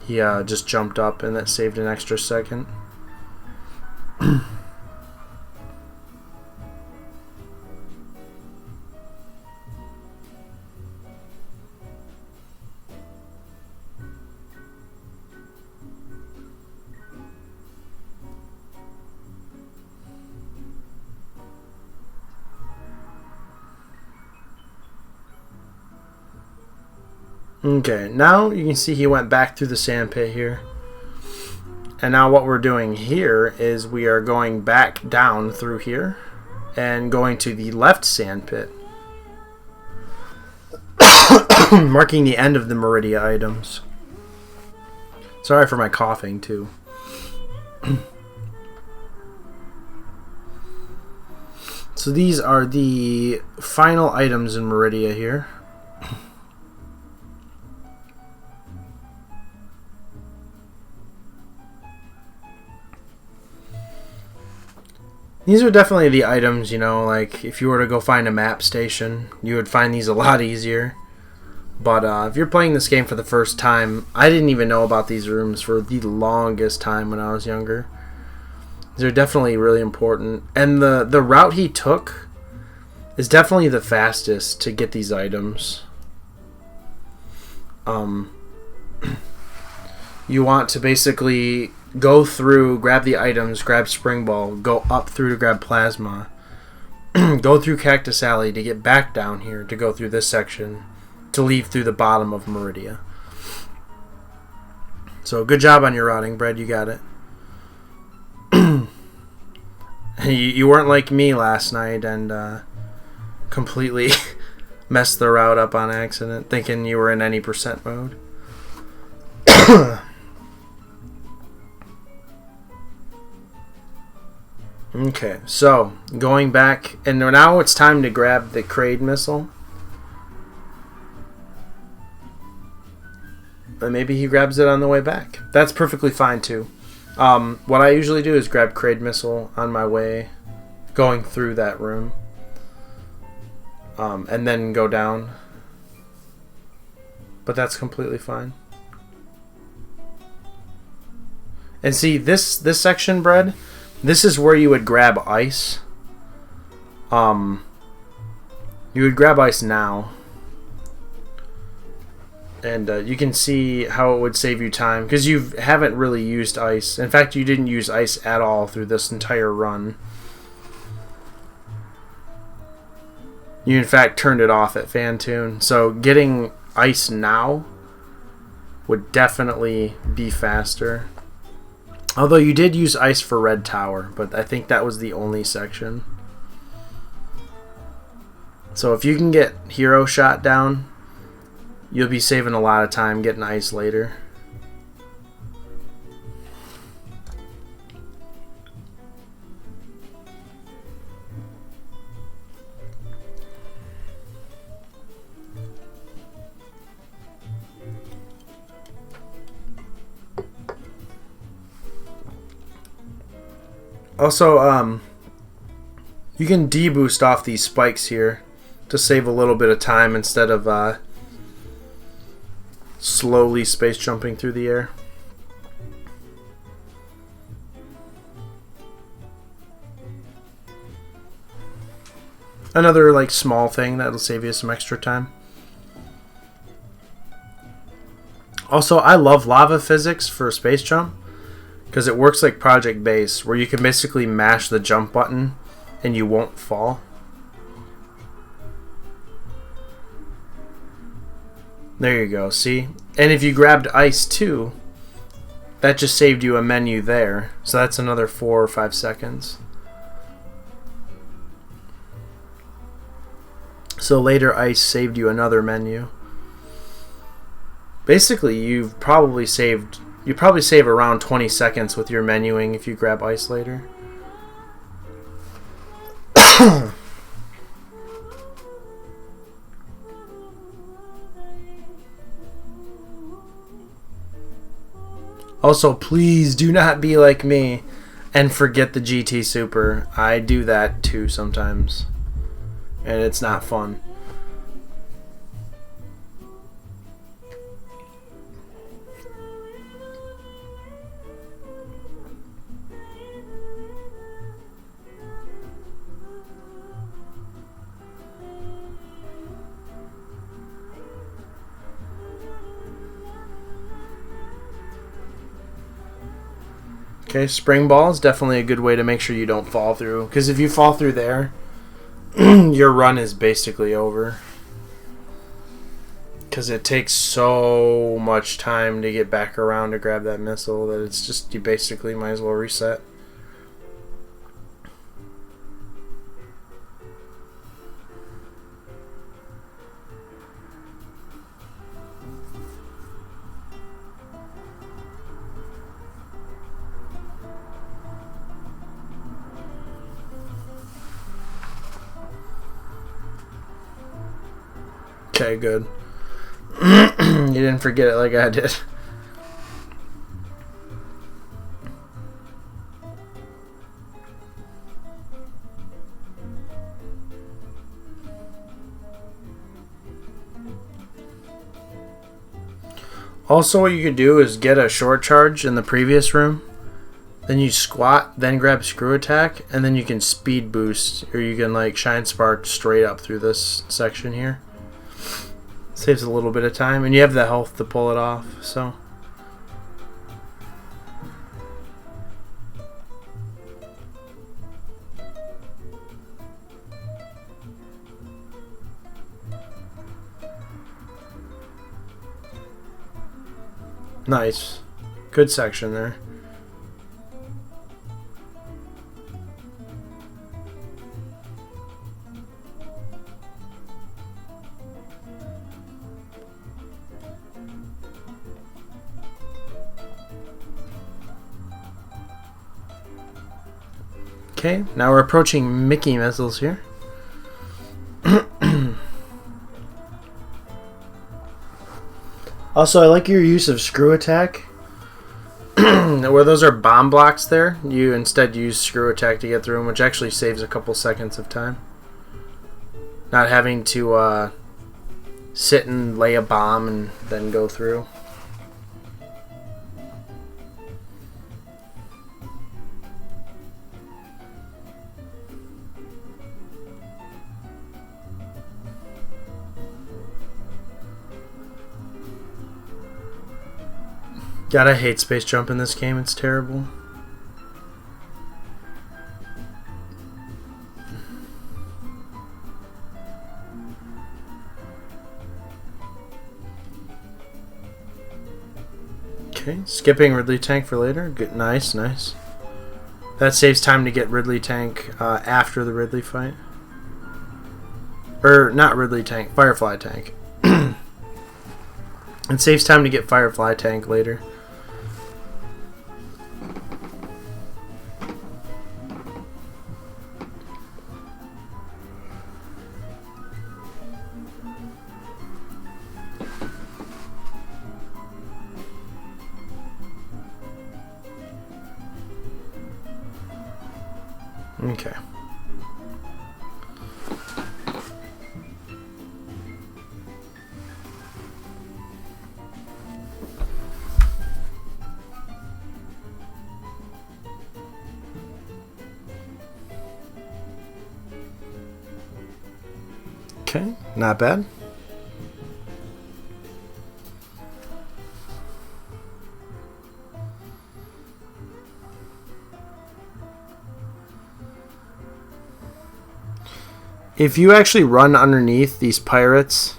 he just jumped up, and that saved an extra second. Okay, now you can see he went back through the sand pit here. And now what we're doing here is we are going back down through here and going to the left sand pit, marking the end of the Meridia items. Sorry for my coughing too. So these are the final items in Meridia here. These are definitely the items, you know, like if you were to go find a map station, you would find these a lot easier. But if you're playing this game for the first time, I didn't even know about these rooms for the longest time when I was younger. They're definitely really important. And the route he took is definitely the fastest to get these items. You want to basically go through, grab the items, grab Spring Ball, go up through to grab Plasma, go through Cactus Alley to get back down here to go through this section to leave through the bottom of Meridia. So good job on your routing, Bread. You got it. You weren't like me last night and completely messed the route up on accident, thinking you were in any percent mode. Okay, so going back, and now it's time to grab the Kraid missile. and maybe he grabs it on the way back. That's perfectly fine too. What I usually do is grab Kraid Missile on my way going through that room, and then go down. But that's completely fine. And see, this section, Bread, this is where you would grab ice. You would grab ice now. And you can see how it would save you time, because you haven't really used ice. In fact, you didn't use ice at all through this entire run. You, in fact, turned it off at fan tune. So getting ice now would definitely be faster. Although you did use ice for Red Tower, but I think that was the only section. So if you can get Hero Shot down, you'll be saving a lot of time getting ice later. Also, you can deboost off these spikes here to save a little bit of time instead of slowly space jumping through the air. Another like small thing that'll save you some extra time. Also, I love lava physics for space jump because it works like Project Base, where you can basically mash the jump button and you won't fall. There you go, see? And if you grabbed ice too, that just saved you a menu there. So that's another 4 or 5 seconds. So later ice saved you another menu. Basically, you probably save around 20 seconds with your menuing if you grab ice later. Also, please do not be like me and forget the GT Super. I do that too sometimes, and it's not fun. Okay, spring ball is definitely a good way to make sure you don't fall through. Because if you fall through there, your run is basically over. Because it takes so much time to get back around to grab that missile that it's just, you basically might as well reset. Okay, good. You didn't forget it like I did. Also, what you could do is get a short charge in the previous room. Then you squat, then grab screw attack, and then you can speed boost, or you can like shine spark straight up through this section here. Saves a little bit of time, and you have the health to pull it off, so. Nice. Good section there. Okay, now we're approaching Mickey missiles here. Also, I like your use of screw attack. Where those are bomb blocks there, you instead use screw attack to get through them, which actually saves a couple seconds of time. Not having to sit and lay a bomb and then go through. God, I hate space jump in this game. It's terrible. Okay, skipping Ridley Tank for later. Good, nice, nice. That saves time to get Ridley Tank after the Ridley fight. Or, not Ridley Tank, Firefly Tank. It saves time to get Firefly Tank later. Okay. Okay, not bad. If you actually run underneath these pirates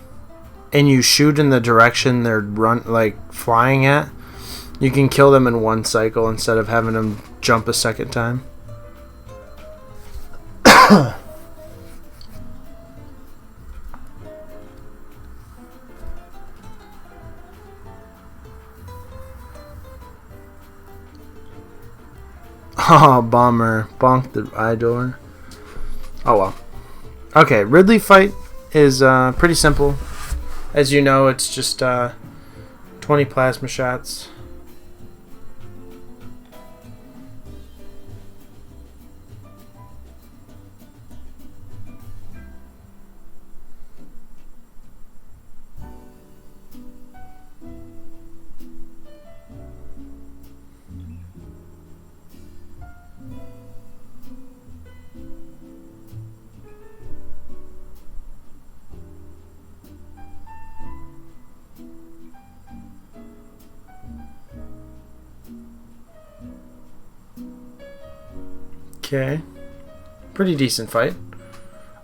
and you shoot in the direction they're flying at, you can kill them in one cycle instead of having them jump a second time. Oh, bummer. Bonk the eye door. Oh well. Okay, Ridley fight is pretty simple. As you know, it's just 20 plasma shots. Okay. Pretty decent fight.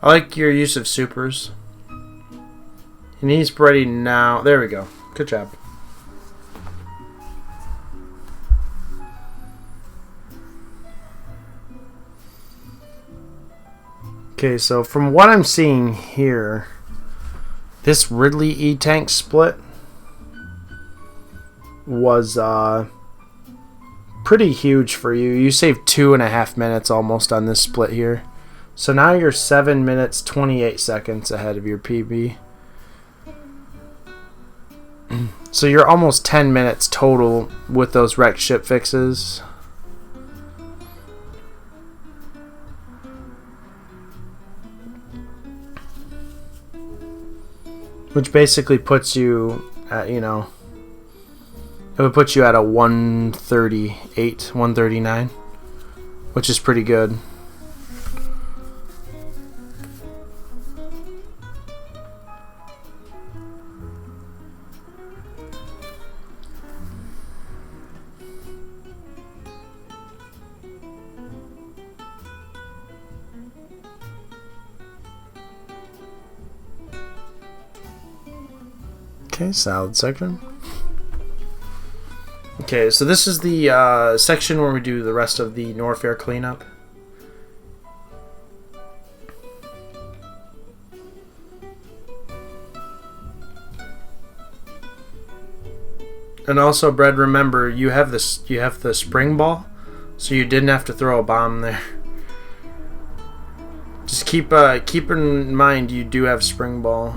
I like your use of supers. And he's ready now. There we go. Good job. Okay, so from what I'm seeing here, this Ridley E-Tank split was pretty huge for you. You saved 2.5 minutes almost on this split here. So now you're 7 minutes 28 seconds ahead of your PB. So you're almost 10 minutes total with those wrecked ship fixes. Which basically puts you at, you know, it would put you at a 138, 139, which is pretty good. Okay, solid section. Okay, so this is the section where we do the rest of the Norfair cleanup. And also, Bread, remember you have this. You have the spring ball, so you didn't have to throw a bomb there. Just keep in mind you do have spring ball.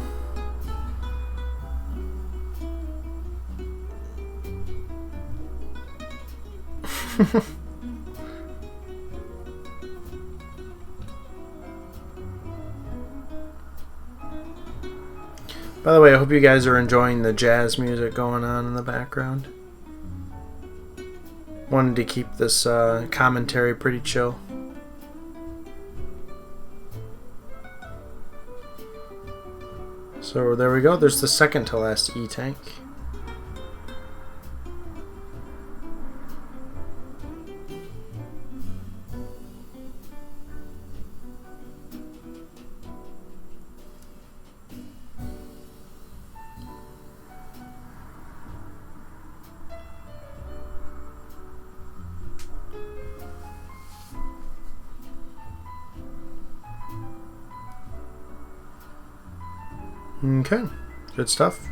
By the way, I hope you guys are enjoying the jazz music going on in the background. Wanted to keep this commentary pretty chill. So there we go. There's the second to last E-tank. Okay, good stuff.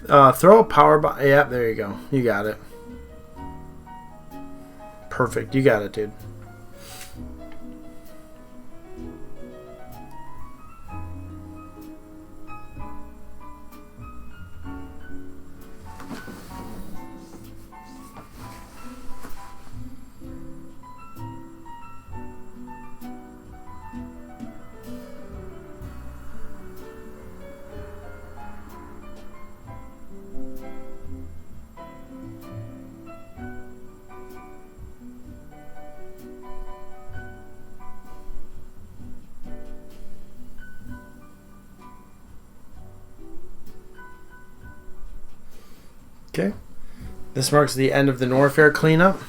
Throw a power bomb. Yeah, there you go. You got it. Perfect. You got it, dude. Okay, this marks the end of the Norfair cleanup.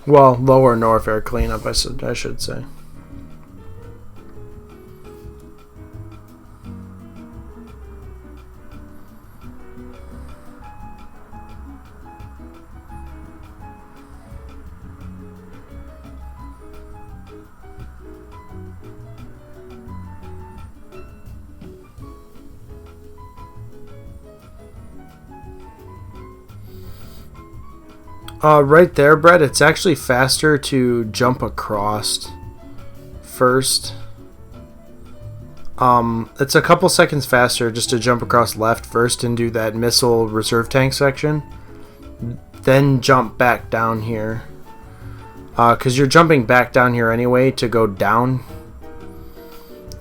Well, lower Norfair cleanup, I should say. Right there, Brett, it's actually faster to jump across first. It's a couple seconds faster just to jump across left first and do that missile reserve tank section. Then jump back down here. Because you're jumping back down here anyway to go down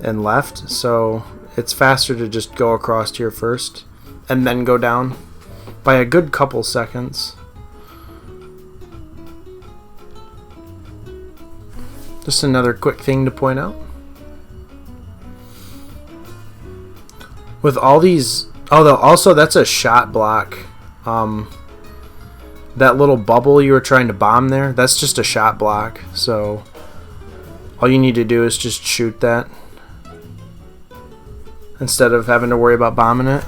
and left. So it's faster to just go across here first and then go down by a good couple seconds. Just another quick thing to point out. With all these... Although, also, that's a shot block. That little bubble you were trying to bomb there, that's just a shot block. So, all you need to do is just shoot that. Instead of having to worry about bombing it.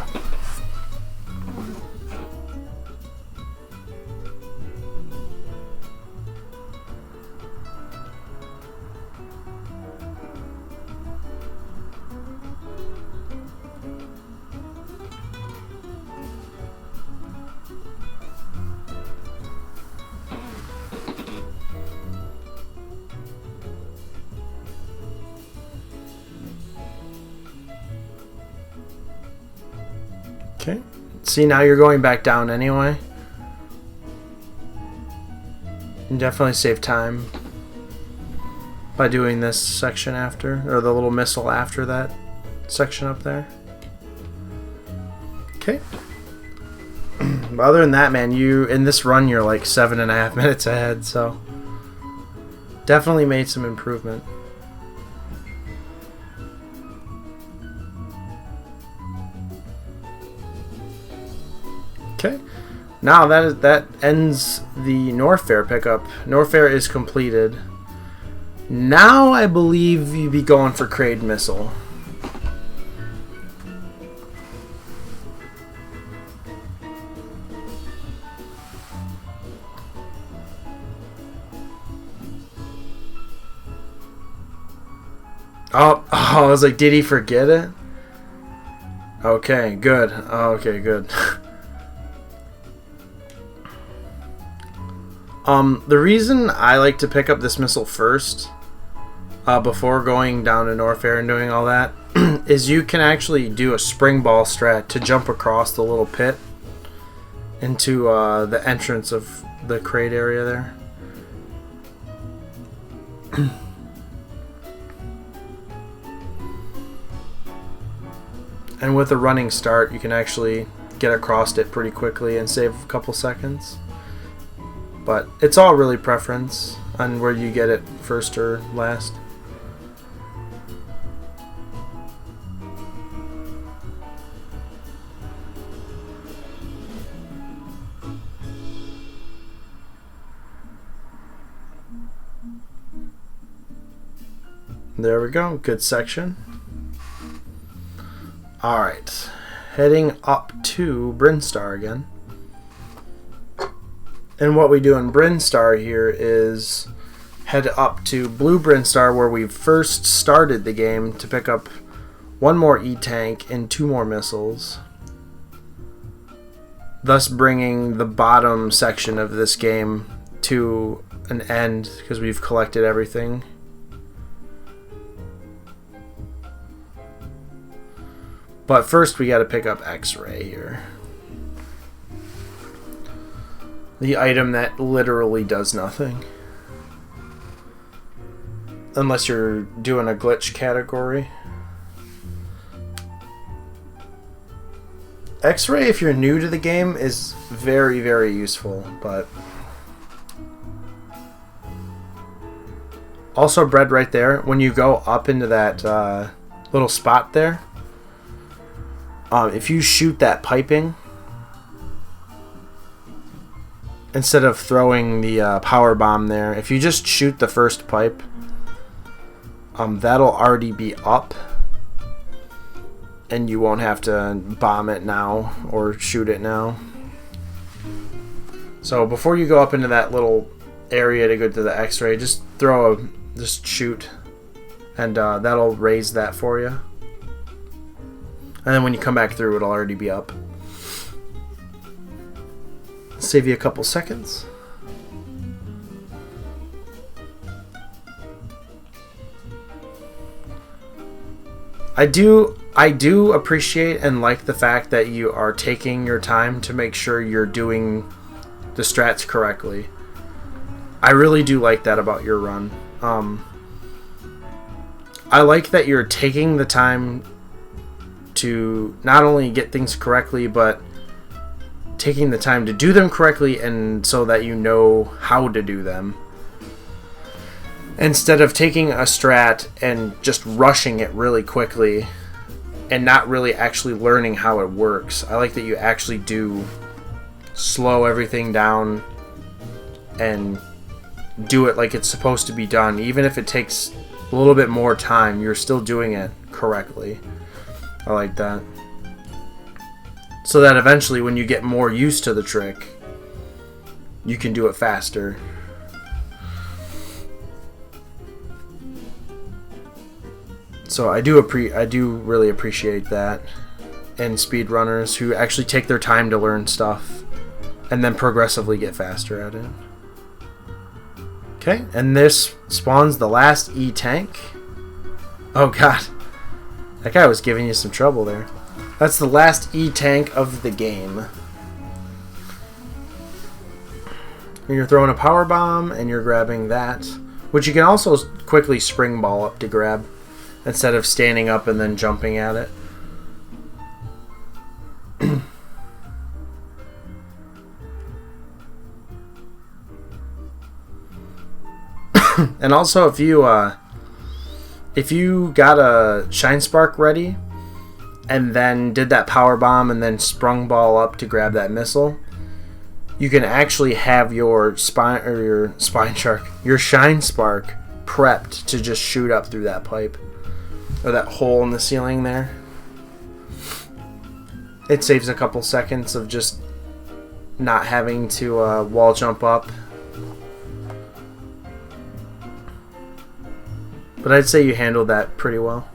Okay. See, now you're going back down anyway. You definitely save time by doing this section after, or the little missile after that section up there. Okay. But other than that, man, you in this run you're like 7.5 minutes ahead, so definitely made some improvement. Okay, now that ends the Norfair pickup. Norfair is completed. Now I believe you'd be going for Crade Missile. Oh, I was like, did he forget it? Okay, good. Okay, good. The reason I like to pick up this missile first, before going down to North Air and doing all that, is you can actually do a spring ball strat to jump across the little pit into the entrance of the crate area there. And with a running start, you can actually get across it pretty quickly and save a couple seconds. But it's all really preference on where you get it first or last. There we go, good section. Alright, heading up to Brinstar again. And what we do in Brinstar here is head up to Blue Brinstar, where we first started the game, to pick up one more E-Tank and 2 more missiles, thus bringing the bottom section of this game to an end because we've collected everything. But first we got to pick up X-Ray here. The item that literally does nothing. Unless you're doing a glitch category. X-Ray, if you're new to the game, is very, very useful, but... Also, bread right there, when you go up into that little spot there, if you shoot that piping, instead of throwing the power bomb there, if you just shoot the first pipe, that'll already be up, and you won't have to bomb it now or shoot it now. So before you go up into that little area to go to the X-ray, just shoot, and that'll raise that for you. And then when you come back through, it'll already be up. Save you a couple seconds. I do appreciate and like the fact that you are taking your time to make sure you're doing the strats correctly. I really do like that about your run. I like that you're taking the time to not only get things correctly, but taking the time to do them correctly, and so that you know how to do them, instead of taking a strat and just rushing it really quickly and not really actually learning how it works. I like that you actually do slow everything down and do it like it's supposed to be done. Even if it takes a little bit more time, you're still doing it correctly. I like that. So that eventually, when you get more used to the trick, you can do it faster. So I do really appreciate that in speedrunners who actually take their time to learn stuff and then progressively get faster at it. Okay, and this spawns the last E-Tank. Oh god. That guy was giving you some trouble there. That's the last E-Tank of the game. And you're throwing a power bomb and you're grabbing that, which you can also quickly spring ball up to grab instead of standing up and then jumping at it. And also, if you got a Shine Spark ready and then did that power bomb and then sprung ball up to grab that missile, you can actually have your Shine Spark prepped to just shoot up through that pipe or that hole in the ceiling there. It saves a couple seconds of just not having to wall jump up. But I'd say you handled that pretty well.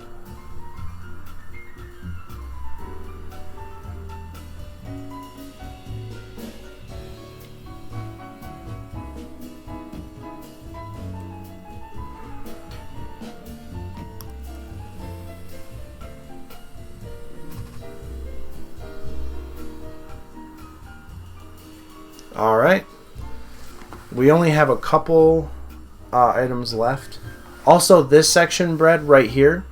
Alright. We only have a couple items left. Also, this section, Bread, right here,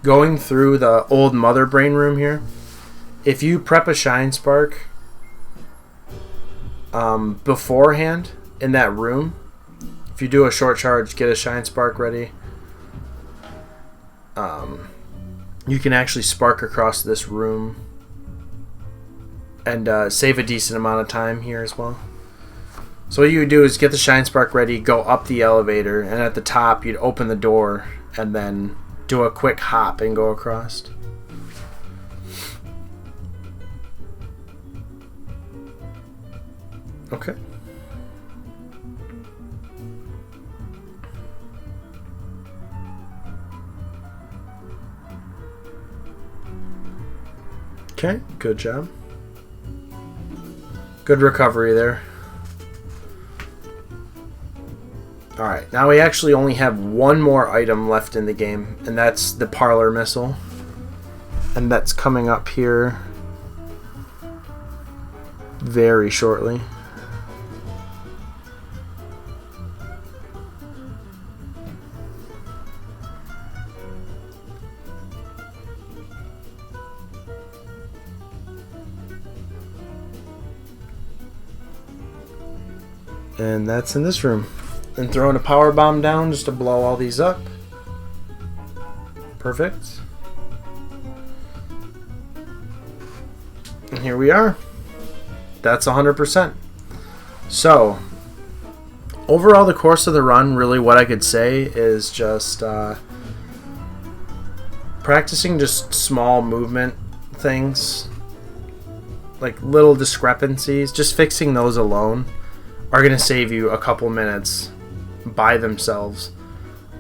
going through the old Mother Brain room here, if you prep a Shine Spark beforehand in that room, if you do a short charge, get a Shine Spark ready, you can actually spark across this room and save a decent amount of time here as well. So what you would do is get the Shine Spark ready, go up the elevator, and at the top you'd open the door and then do a quick hop and go across. Okay. Okay, good job. Good recovery there. Alright, now we actually only have one more item left in the game, and that's the Parlor Missile. And that's coming up here very shortly. And that's in this room. And throwing a power bomb down just to blow all these up. Perfect. And here we are. That's 100%. So, overall the course of the run, really what I could say is just practicing just small movement things. Like little discrepancies. Just fixing those alone are going to save you a couple minutes by themselves.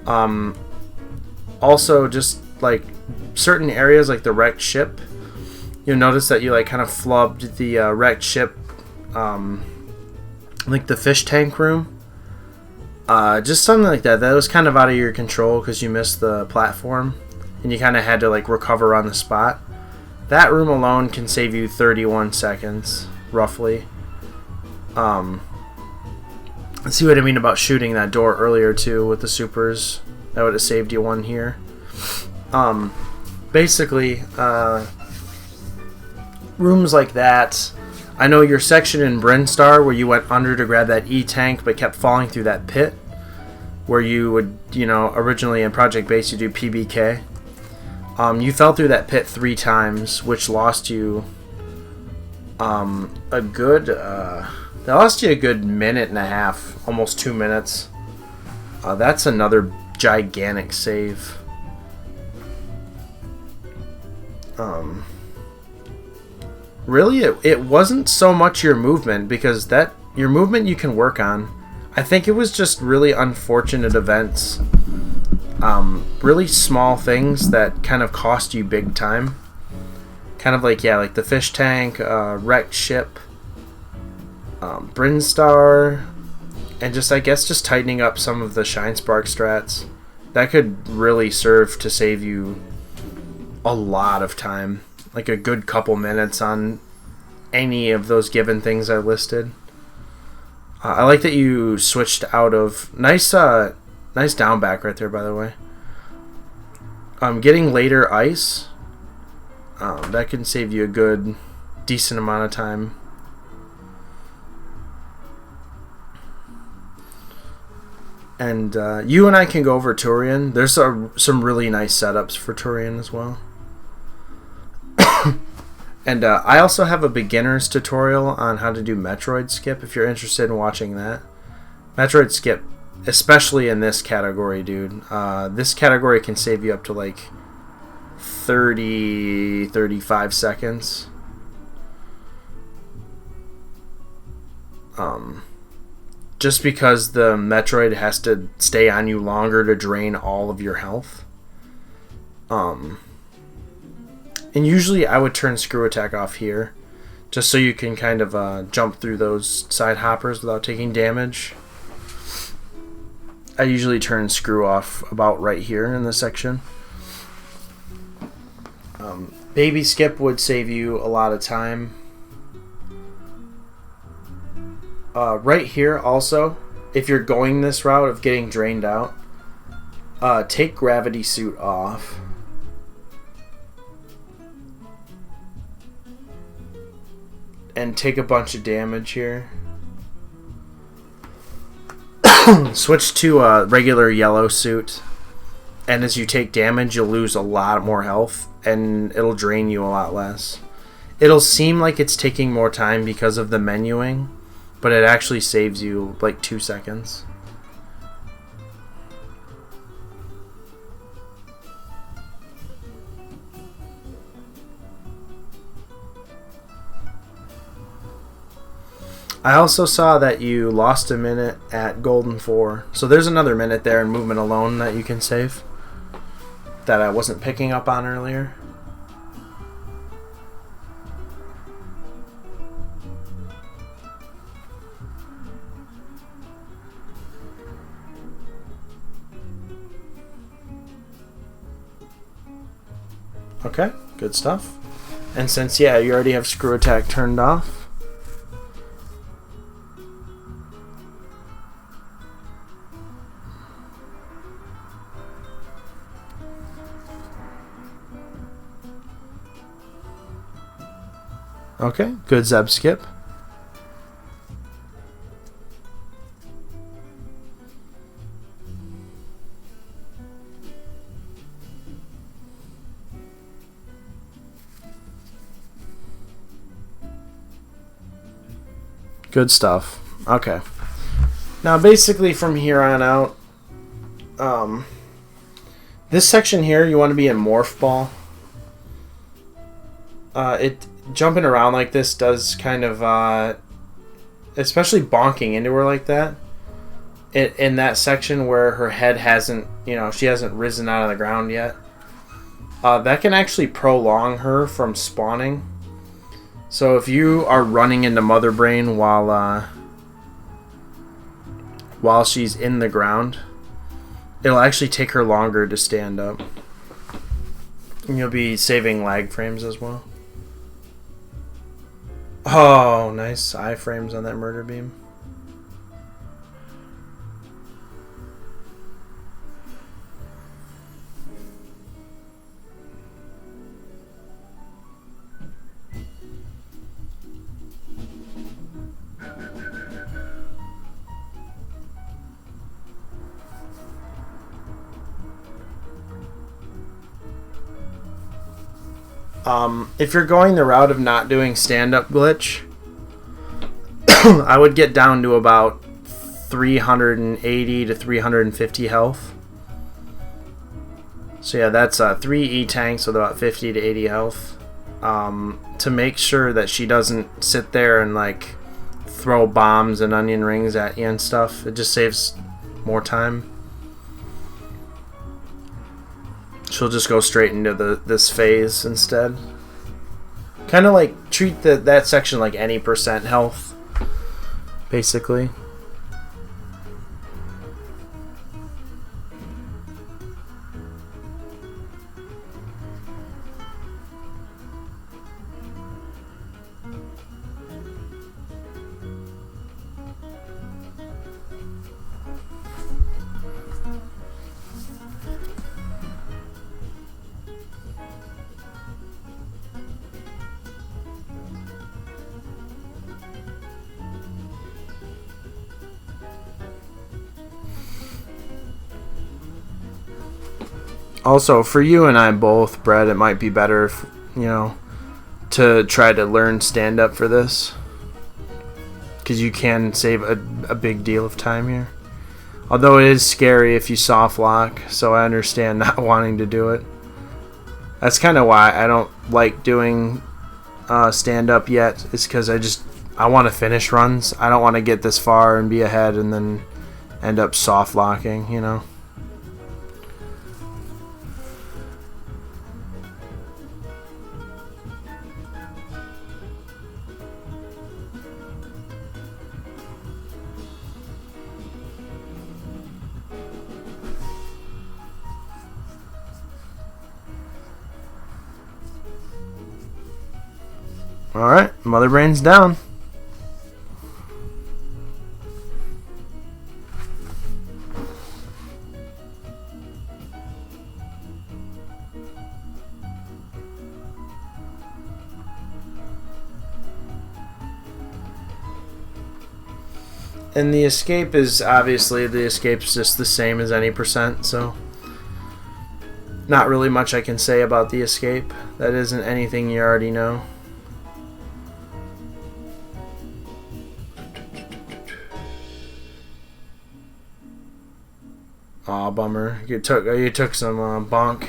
Also, just like certain areas like the wrecked ship, you'll notice that you like kind of flubbed the wrecked ship, like the fish tank room. Just something like that. That was kind of out of your control because you missed the platform and you kind of had to like recover on the spot. That room alone can save you 31 seconds, roughly. See what I mean about shooting that door earlier too with the supers. That would have saved you one here. Basically, rooms like that. I know your section in Brinstar where you went under to grab that E-tank but kept falling through that pit where you would, you know, originally in Project Base you do PBK. You fell through that pit 3 times, which lost you a good... that lost you a good minute and a half, almost 2 minutes. That's another gigantic save. Really, it wasn't so much your movement, because your movement you can work on. I think it was just really unfortunate events. Really small things that kind of cost you big time. Kind of like, yeah, like the fish tank, wrecked ship, Brinstar, and just, I guess, just tightening up some of the Shine Spark strats. That could really serve to save you a lot of time. Like a good couple minutes on any of those given things I listed. I like that you switched out of... Nice down back right there, by the way. Getting later ice. That can save you a good, decent amount of time. And you and I can go over Turian. There's some really nice setups for Turian as well. And I also have a beginner's tutorial on how to do Metroid skip if you're interested in watching that. Metroid skip, especially in this category, dude. This category can save you up to like 35 seconds. Just because the Metroid has to stay on you longer to drain all of your health. And usually I would turn Screw Attack off here, just so you can kind of jump through those side hoppers without taking damage. I usually turn Screw off about right here in this section. Baby Skip would save you a lot of time. Right here also, if you're going this route of getting drained out, take gravity suit off. And take a bunch of damage here. Switch to a regular yellow suit. And as you take damage, you'll lose a lot more health. And it'll drain you a lot less. It'll seem like it's taking more time because of the menuing. But it actually saves you like 2 seconds. I also saw that you lost a minute at Golden 4. So there's another minute there in movement alone that you can save. That I wasn't picking up on earlier. Okay, good stuff. And since, yeah, you already have screw attack turned off. Okay, good Zeb skip. Good stuff. Okay. Now basically from here on out, this section here you want to be in Morph Ball. It jumping around like this does kind of, especially bonking into her like that, in that section where her head hasn't, she hasn't risen out of the ground yet, that can actually prolong her from spawning. So if you are running into Mother Brain while she's in the ground, it'll actually take her longer to stand up. And you'll be saving lag frames as well. Oh, nice iframes on that murder beam. If you're going the route of not doing stand-up glitch, I would get down to about 380 to 350 health. So yeah, that's 3 E-tanks with about 50 to 80 health. To make sure that she doesn't sit there and like throw bombs and onion rings at you and stuff. It just saves more time. She'll just go straight into this phase instead. Kind of like treat that section like any percent health, basically. Also, for you and I both, Brett, it might be better, if, to try to learn stand-up for this. Because you can save a big deal of time here. Although it is scary if you soft lock, so I understand not wanting to do it. That's kind of why I don't like doing stand-up yet, is because I want to finish runs. I don't want to get this far and be ahead and then end up soft locking, Alright, Mother Brain's down. And the escape is obviously, the escape's just the same as any percent, so not really much I can say about the escape. That isn't anything you already know. Aw, bummer. You took some bonk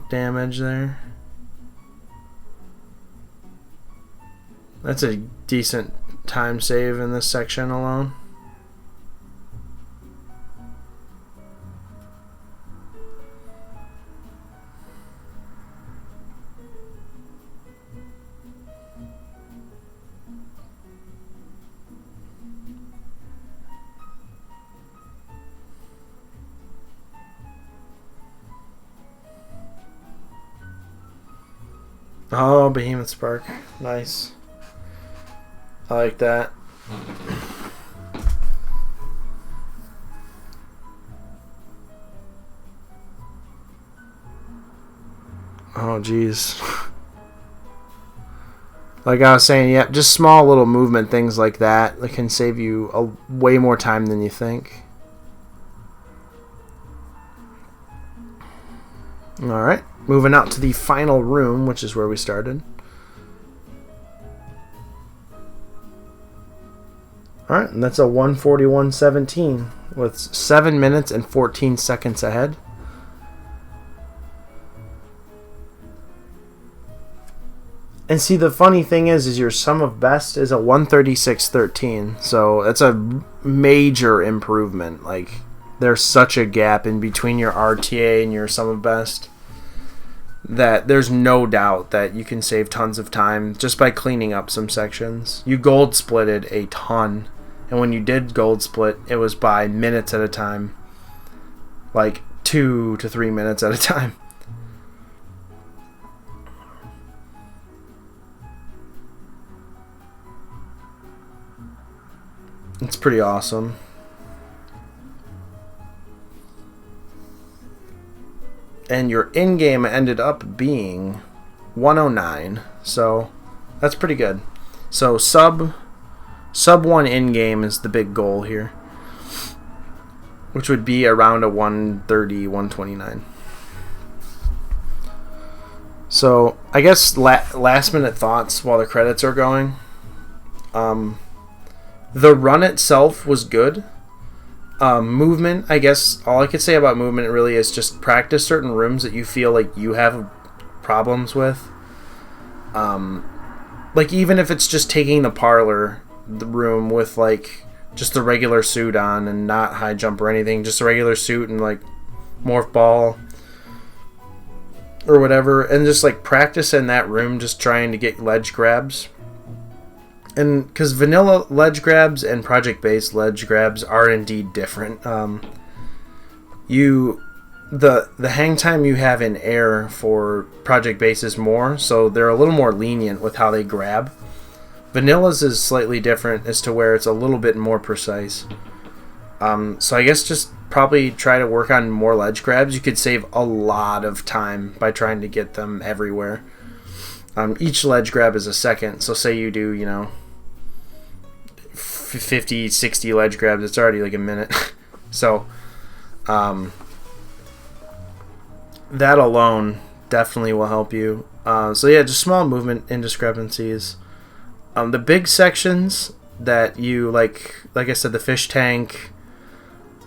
damage there. That's a decent time save in this section alone. Oh, Behemoth Spark. Nice. I like that. Oh, jeez. Like I was saying, yeah, just small little movement things like that can save you way more time than you think. Alright, moving out to the final room, which is where we started. Alright, and that's a 141.17 with 7 minutes and 14 seconds ahead. And see, the funny thing is your sum of best is a 136.13, so that's a major improvement. Like, there's such a gap in between your RTA and your sum of best that there's no doubt that you can save tons of time just by cleaning up some sections. You gold splitted a ton. And when you did gold split, it was by minutes at a time. Like 2 to 3 minutes at a time. It's pretty awesome. And your in-game ended up being 109. So that's pretty good. So sub 1 in-game is the big goal here, which would be around a 130, 129. So I guess last minute thoughts while the credits are going. The run itself was good. Movement, I guess all I could say about movement really is just practice certain rooms that you feel like you have problems with. Like even if it's just taking the room with like just the regular suit on and not high jump or anything, just a regular suit and like morph ball or whatever, and just like practice in that room just trying to get ledge grabs. And because vanilla ledge grabs and project-based ledge grabs are indeed different. The hang time you have in air for project-based is more, so they're a little more lenient with how they grab. Vanilla's is slightly different as to where it's a little bit more precise. So I guess just probably try to work on more ledge grabs. You could save a lot of time by trying to get them everywhere. Each ledge grab is a second, so say you do, 50, 60 ledge grabs, it's already like a minute. So that alone definitely will help you. So yeah, just small movement indiscrepancies. The big sections that you like I said, the fish tank,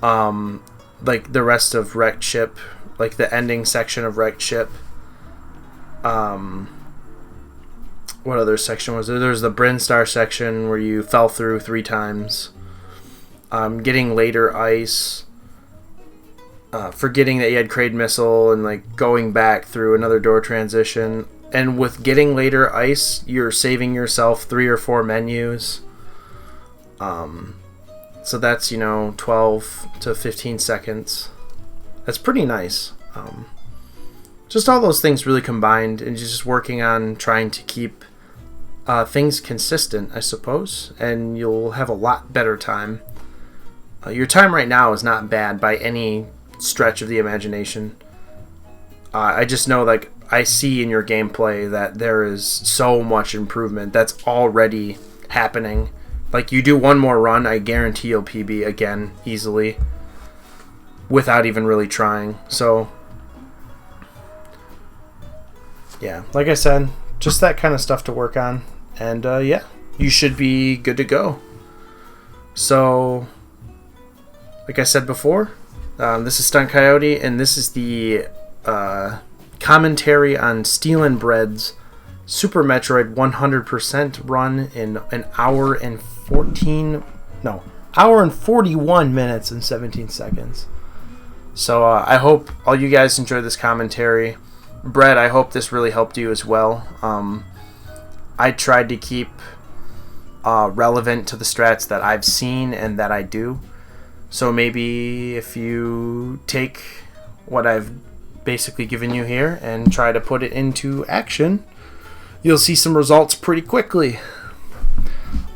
like the rest of Wrecked Ship, like the ending section of Wrecked Ship. What other section was there? There's the Brinstar section where you fell through 3 times. Getting later ice. Forgetting that you had Kraid Missile and like going back through another door transition. And with getting later ice, you're saving yourself 3 or 4 menus. So that's, 12 to 15 seconds. That's pretty nice. Just all those things really combined, and just working on trying to keep things consistent, I suppose, and you'll have a lot better time. Your time right now is not bad by any stretch of the imagination. I just know, like, I see in your gameplay that there is so much improvement that's already happening Like, you do one more run, I guarantee you'll PB again easily without even really trying. So, yeah, like I said, just that kind of stuff to work on. And, yeah, you should be good to go. So, like I said before, this is Stunt Coyote, and this is the commentary on Stealinbread's Super Metroid 100% run in an hour and 41 minutes and 17 seconds. So I hope all you guys enjoy this commentary. Brett, I hope this really helped you as well. I tried to keep relevant to the strats that I've seen and that I do. So maybe if you take what I've basically given you here and try to put it into action, you'll see some results pretty quickly.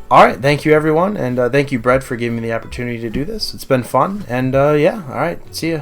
Alright, thank you everyone, and thank you Brett for giving me the opportunity to do this. It's been fun, and yeah, alright, see ya.